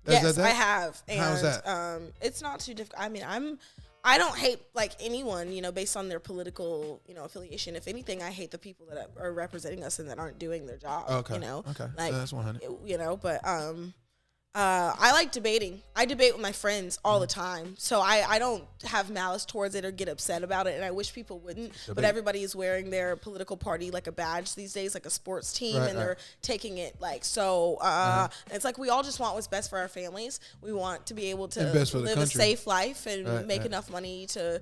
Yes, I have. And, how's that? It's not too difficult. I mean, I don't hate like anyone, based on their political, affiliation. If anything, I hate the people that are representing us and that aren't doing their job. Okay. Okay. Like, that's 100. But I like debating. I debate with my friends all the time. So I don't have malice towards it or get upset about it. And I wish people wouldn't. But everybody is wearing their political party like a badge these days, like a sports team. Right, and they're taking it like so. It's like we all just want what's best for our families. We want to be able to live a safe life and make enough money to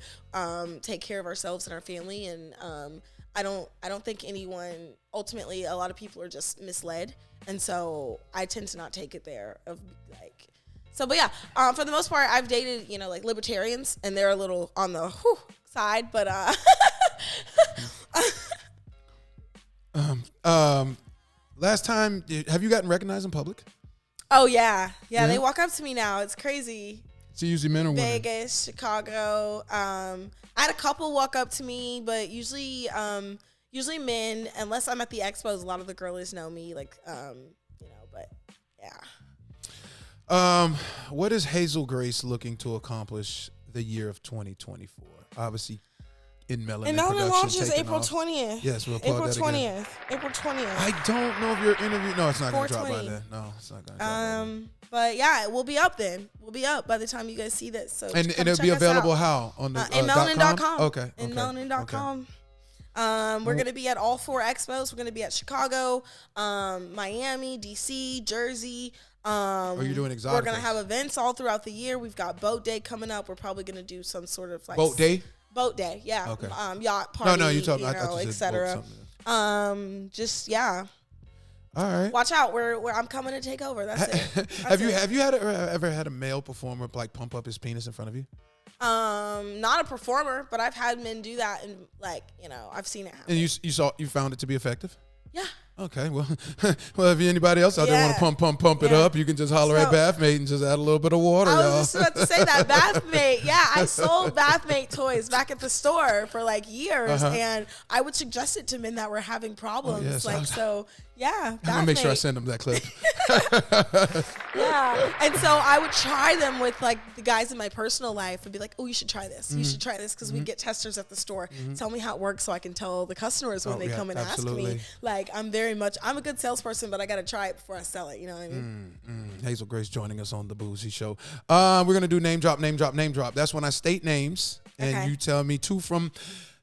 take care of ourselves and our family. And I don't think anyone, ultimately, a lot of people are just misled. And so I tend to not take it there but yeah, for the most part, I've dated, like libertarians and they're a little on the side, but, last time, have you gotten recognized in public? Oh yeah. They walk up to me now. It's crazy. So usually men or women? Vegas, Chicago. I had a couple walk up to me, but usually men, unless I'm at the expos, a lot of the girlies know me, but yeah. What is Hazel Grace looking to accomplish the year of 2024? Obviously, In Melanin. In Melanin launches April 20th. Yes, we'll plug that again. April 20th. I don't know if your interview. No, it's not going to drop by then. No, it's not going to drop by then. But yeah, we'll be up then. We'll be up by the time you guys see this. So and it'll be available how on the InMelanin.com. Okay. InMelanin.com. We're going to be at all 4 expos. We're going to be at Chicago, Miami, DC, Jersey. You're doing exotic. We're going to have events all throughout the year. We've got Boat Day coming up. We're probably going to do some sort of like Boat Day? Boat Day, yeah. Okay. Yacht party. No, you told me. etc. Just yeah. All right. Watch out, where I'm coming to take over. That's it. Have you ever had a male performer like pump up his penis in front of you? Not a performer, but I've had men do that, and I've seen it happen. And you found it to be effective? Yeah. Okay, well, well, if anybody else out there want to pump it up, you can just holler at Bathmate and just add a little bit of water, I y'all. was just about to say that Bathmate. Yeah, I sold Bathmate toys back at the store for like years, and I would suggest it to men that were having problems. Yeah, I'm gonna make sure I send them that clip. Yeah, and so I would try them with like the guys in my personal life and be like, "Oh, you should try this. You should try this," because we get testers at the store. Tell me how it works so I can tell the customers when they come and ask me. Like, I'm a good salesperson, but I gotta try it before I sell it. You know what I mean? Hazel Grace joining us on the Bougie Show. We're gonna do name drop. That's when I state names and you tell me two from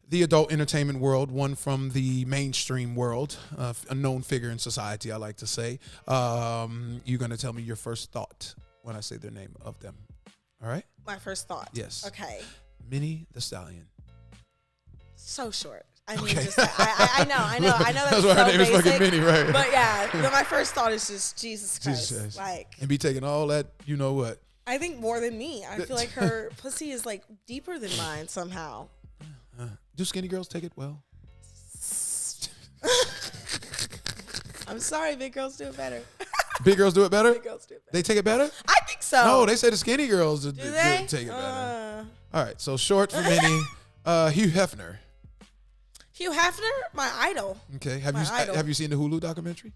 the adult entertainment world, one from the mainstream world, a known figure in society, I like to say. You're going to tell me your first thought when I say their name of them. All right? My first thought. Yes. Okay. Minnie the Stallion. So short. I mean, just I know That's why her name is fucking Minnie, right? But yeah, my first thought is just Jesus Christ. Like, and be taking all that, you know what? I think more than me. I feel like her pussy is like deeper than mine somehow. Do skinny girls take it well? I'm sorry, big girls do it better. Big girls do it better? Big girls do it better. They take it better? I think so. No, they say the skinny girls do they? take it better. All right, so short for Minnie. Hugh Hefner. Hugh Hefner, my idol. Okay, have you seen the Hulu documentary?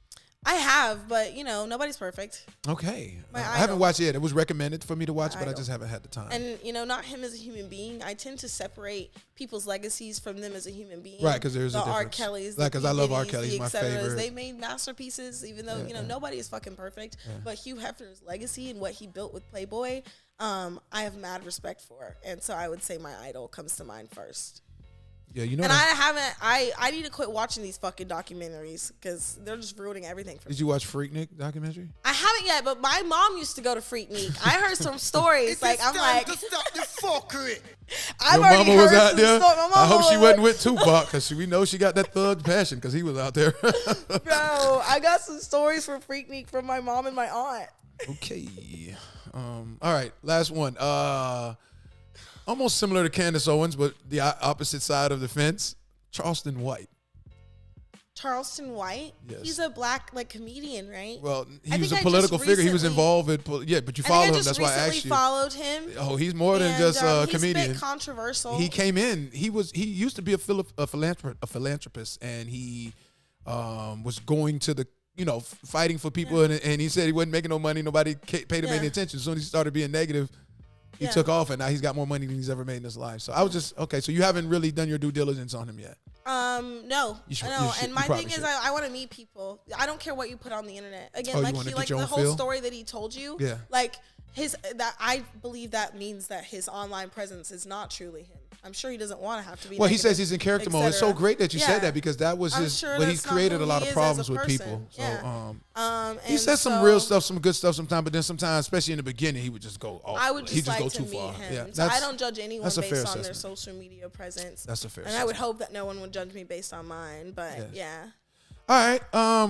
I have, but nobody's perfect. Okay, I haven't watched it yet. It was recommended for me to watch, but I just haven't had the time. And not him as a human being. I tend to separate people's legacies from them as a human being. Right, because there's a difference. R. Kelly's, because I love R. Kelly. He's my favorite. They made masterpieces, even though nobody is fucking perfect. Yeah. But Hugh Hefner's legacy and what he built with Playboy, I have mad respect for, and so I would say my idol comes to mind first. Yeah, and I need to quit watching these fucking documentaries because they're just ruining everything for me. Did you watch Freaknik documentary? I haven't yet, but my mom used to go to Freaknik. I heard some stories. To stop the fuckery. I've Your already mama was heard out some there. stories. I hope she wasn't with Tupac because we know she got that thug passion because he was out there. Bro, I got some stories from Freaknik from my mom and my aunt. Okay. All right, last one. Almost similar to Candace Owens, but the opposite side of the fence. Charleston White. Charleston White? Yes. He's a black comedian, right? Well, he was a political figure. He was involved in but you follow him. That's why I asked you. Followed him. Oh, he's more than just a comedian. He's a bit controversial. He came in. He used to be a philanthropist, and he was going to the fighting for people, and he said he wasn't making no money. Nobody paid him any attention. As soon as he started being negative, he took off, and now he's got more money than he's ever made in his life. So I was just okay. So you haven't really done your due diligence on him yet. No. And my thing is, I want to meet people. I don't care what you put on the internet. Again, the whole story that he told you. Yeah. Like I believe that means that his online presence is not truly him. I'm sure he doesn't want to have to be. Well, he says he's in character mode. It's so great that you said that because that was but he's created a lot of problems with people. So he says some real stuff, some good stuff sometimes, but then sometimes, especially in the beginning, he would just go off. I would just like go to too meet far. him. Yeah, so I don't judge anyone based on their social media presence. That's a fair. And I would hope that no one would judge me based on mine. But yeah. All right,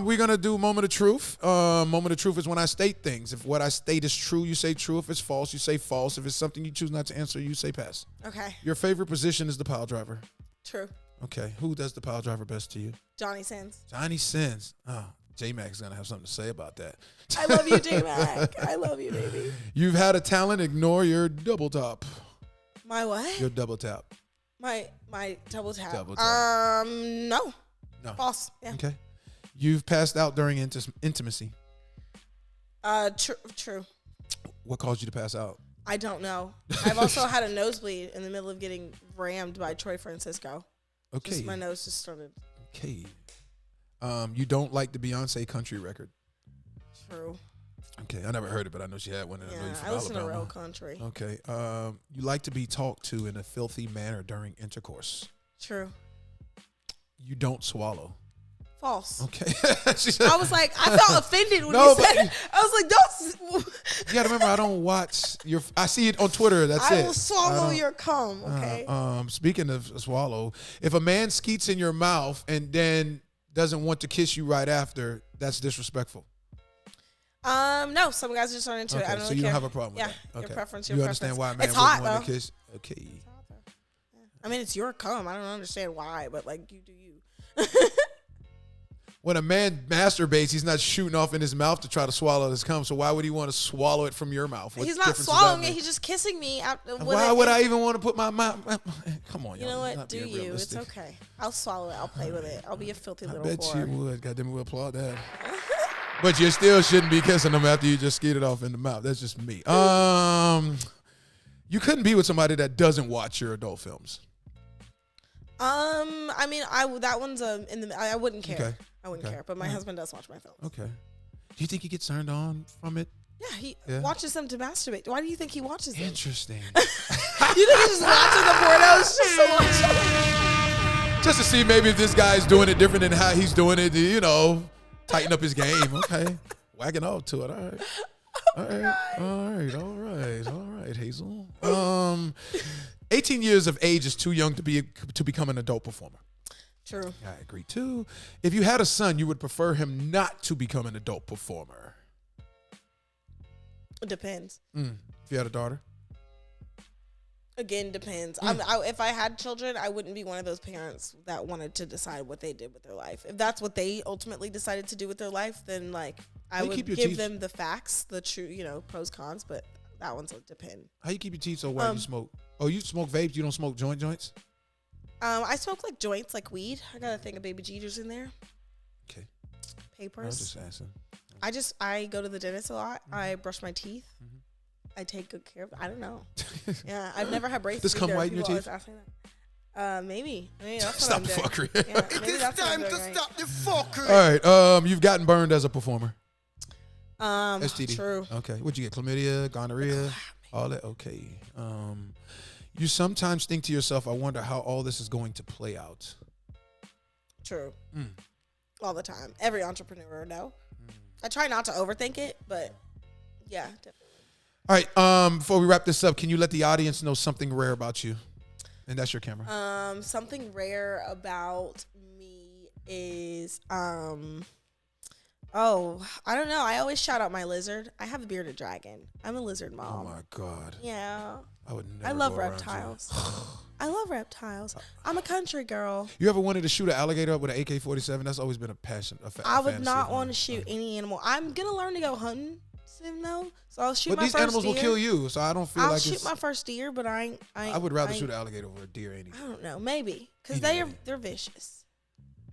we're going to do Moment of Truth. Moment of Truth is when I state things. If what I state is true, you say true. If it's false, you say false. If it's something you choose not to answer, you say pass. Okay. Your favorite position is the pile driver. True. Okay. Who does the pile driver best to you? Johnny Sins. Johnny Sins. Oh, J-Mac is going to have something to say about that. I love you, J-Mac. I love you, baby. You've had a talent. Ignore your double top. My what? Your double tap. My double tap. Double tap. No. False. Yeah. Okay. You've passed out during intimacy. True. What caused you to pass out? I don't know. I've also had a nosebleed in the middle of getting rammed by Troy Francisco. Okay. My nose just started. Okay. You don't like the Beyonce country record. True. Okay, I never heard it, but I know she had one. And I know you're from Alabama. listen to real country. Okay. You like to be talked to in a filthy manner during intercourse. True. You don't swallow. False. Okay. I was like, I felt offended when you said it. I was like, don't. You gotta remember, I don't watch your. I see it on Twitter. That's it. I will swallow your cum. Okay. Speaking of swallow, if a man skeets in your mouth and then doesn't want to kiss you right after, that's disrespectful. No, some guys just aren't into it. I don't so really you care. don't have a problem with that. Your Okay. preference. You understand why a man it's hot, wouldn't want though. to kiss? Okay. I mean, it's your cum. I don't understand why, but like you do you. when a man masturbates, he's not shooting off in his mouth to try to swallow his cum. So why would he want to swallow it from your mouth? He's not swallowing it. He's just kissing me. Why would I even want to put my mouth? Come on, y'all. You know what? Do you? Realistic. It's okay. I'll swallow it. I'll play with it. I'll be a filthy little I bet whore. you would. Goddamn, we'll applaud that. But you still shouldn't be kissing them after you just skeet it off in the mouth. That's just me. You couldn't be with somebody that doesn't watch your adult films. I mean, that one's I wouldn't care. Okay. I wouldn't care, but my husband does watch my films. Okay. Do you think he gets turned on from it? Yeah, he watches them to masturbate. Why do you think he watches them? Interesting. You think he's just watching the pornos just to watch them? Just to see maybe if this guy's doing it different than how he's doing it, you know, tighten up his game. Okay. Whacking off to it. All right. All right, Hazel. 18 years of age is too young to become an adult performer. True. I agree too. If you had a son, you would prefer him not to become an adult performer. It depends. If you had a daughter? Again, depends. If I had children, I wouldn't be one of those parents that wanted to decide what they did with their life. If that's what they ultimately decided to do with their life, then like I would give them the facts, the true, pros, cons, but that one's a depend. How you keep your teeth so white you smoke? Oh, you smoke vapes? You don't smoke joints? I smoke like joints, like weed. I got a thing of baby Jeters in there. Okay. Papers. I was just asking. I go to the dentist a lot. I brush my teeth. I take good care of it. I don't know. Yeah, I've never had braces. Does cum white in your teeth? Maybe. I mean, that's Stop what the I'm fuckery. Yeah, maybe It's that's what I'm time to doing, right? stop the fuckery. All right. You've gotten burned as a performer. STD. True. Okay. What'd you get? Chlamydia, gonorrhea, all that. Okay. You sometimes think to yourself, I wonder how all this is going to play out. True. All the time. Every entrepreneur, no. I try not to overthink it, but yeah, definitely. All right. Before we wrap this up, can you let the audience know something rare about you? And that's your camera. Something rare about me is I don't know. I always shout out my lizard. I have a bearded dragon. I'm a lizard mom. Oh my God. Yeah. I would never. I love go around reptiles. I love reptiles. I'm a country girl. You ever wanted to shoot an alligator up with an AK-47? That's always been a passion. I would not want to shoot any animal. I'm gonna learn to go hunting soon though, so I'll shoot. But my these first animals will deer. kill you, so I don't feel I'll like shoot my first deer, but I would rather shoot an alligator over a deer. Any? I don't know, maybe because Anyway. they're vicious.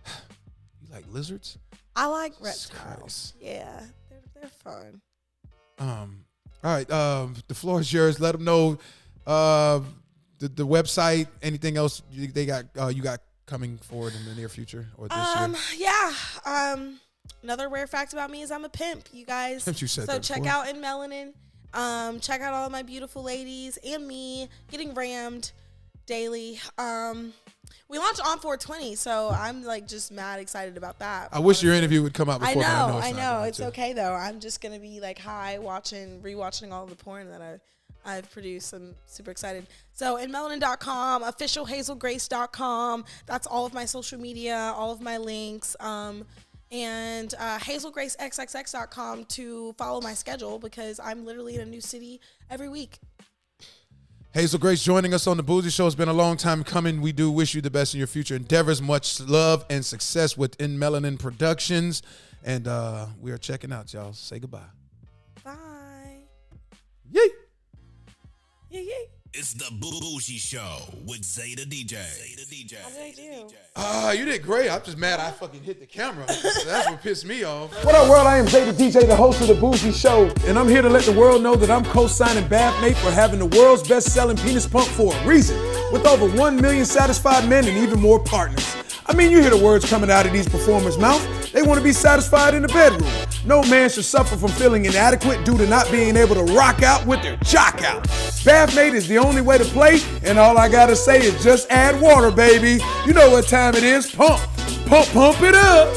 You like lizards? I like Jesus reptiles. Christ. Yeah, they're fun. All right. The floor is yours. Let them know the website. Anything else they got? You got coming forward in the near future or this year? Yeah. Another rare fact about me is I'm a pimp, you guys. You said so that check before. out In Melanin. Check out all of my beautiful ladies and me getting rammed daily. We launched on 420, so I'm like just mad excited about that. I wish your interview would come out before. I know. It's okay though. I'm just gonna be like high rewatching all the porn that I've produced. I'm super excited. So inmelanin.com, officialhazelgrace.com. That's all of my social media, all of my links. And hazelgracexxx.com to follow my schedule because I'm literally in a new city every week. Hazel Grace joining us on the Bougie Show. It's been a long time coming. We do wish you the best in your future endeavors. Much love and success with In Melanin Productions. And we are checking out, y'all. Say goodbye. Bye. Yay. Yay, yay. It's the Bougie Show with Zeta DJ. How did I do? You did great. I'm just mad I fucking hit the camera. That's what pissed me off. What up, world? I am Zeta DJ, the host of the Bougie Show, and I'm here to let the world know that I'm co-signing Bathmate for having the world's best-selling penis pump for a reason, with over 1 million satisfied men and even more partners. I mean, you hear the words coming out of these performers' mouth. They want to be satisfied in the bedroom. No man should suffer from feeling inadequate due to not being able to rock out with their jock out. Bathmate is the only way to play, and all I gotta say is just add water, baby. You know what time it is. Pump it up.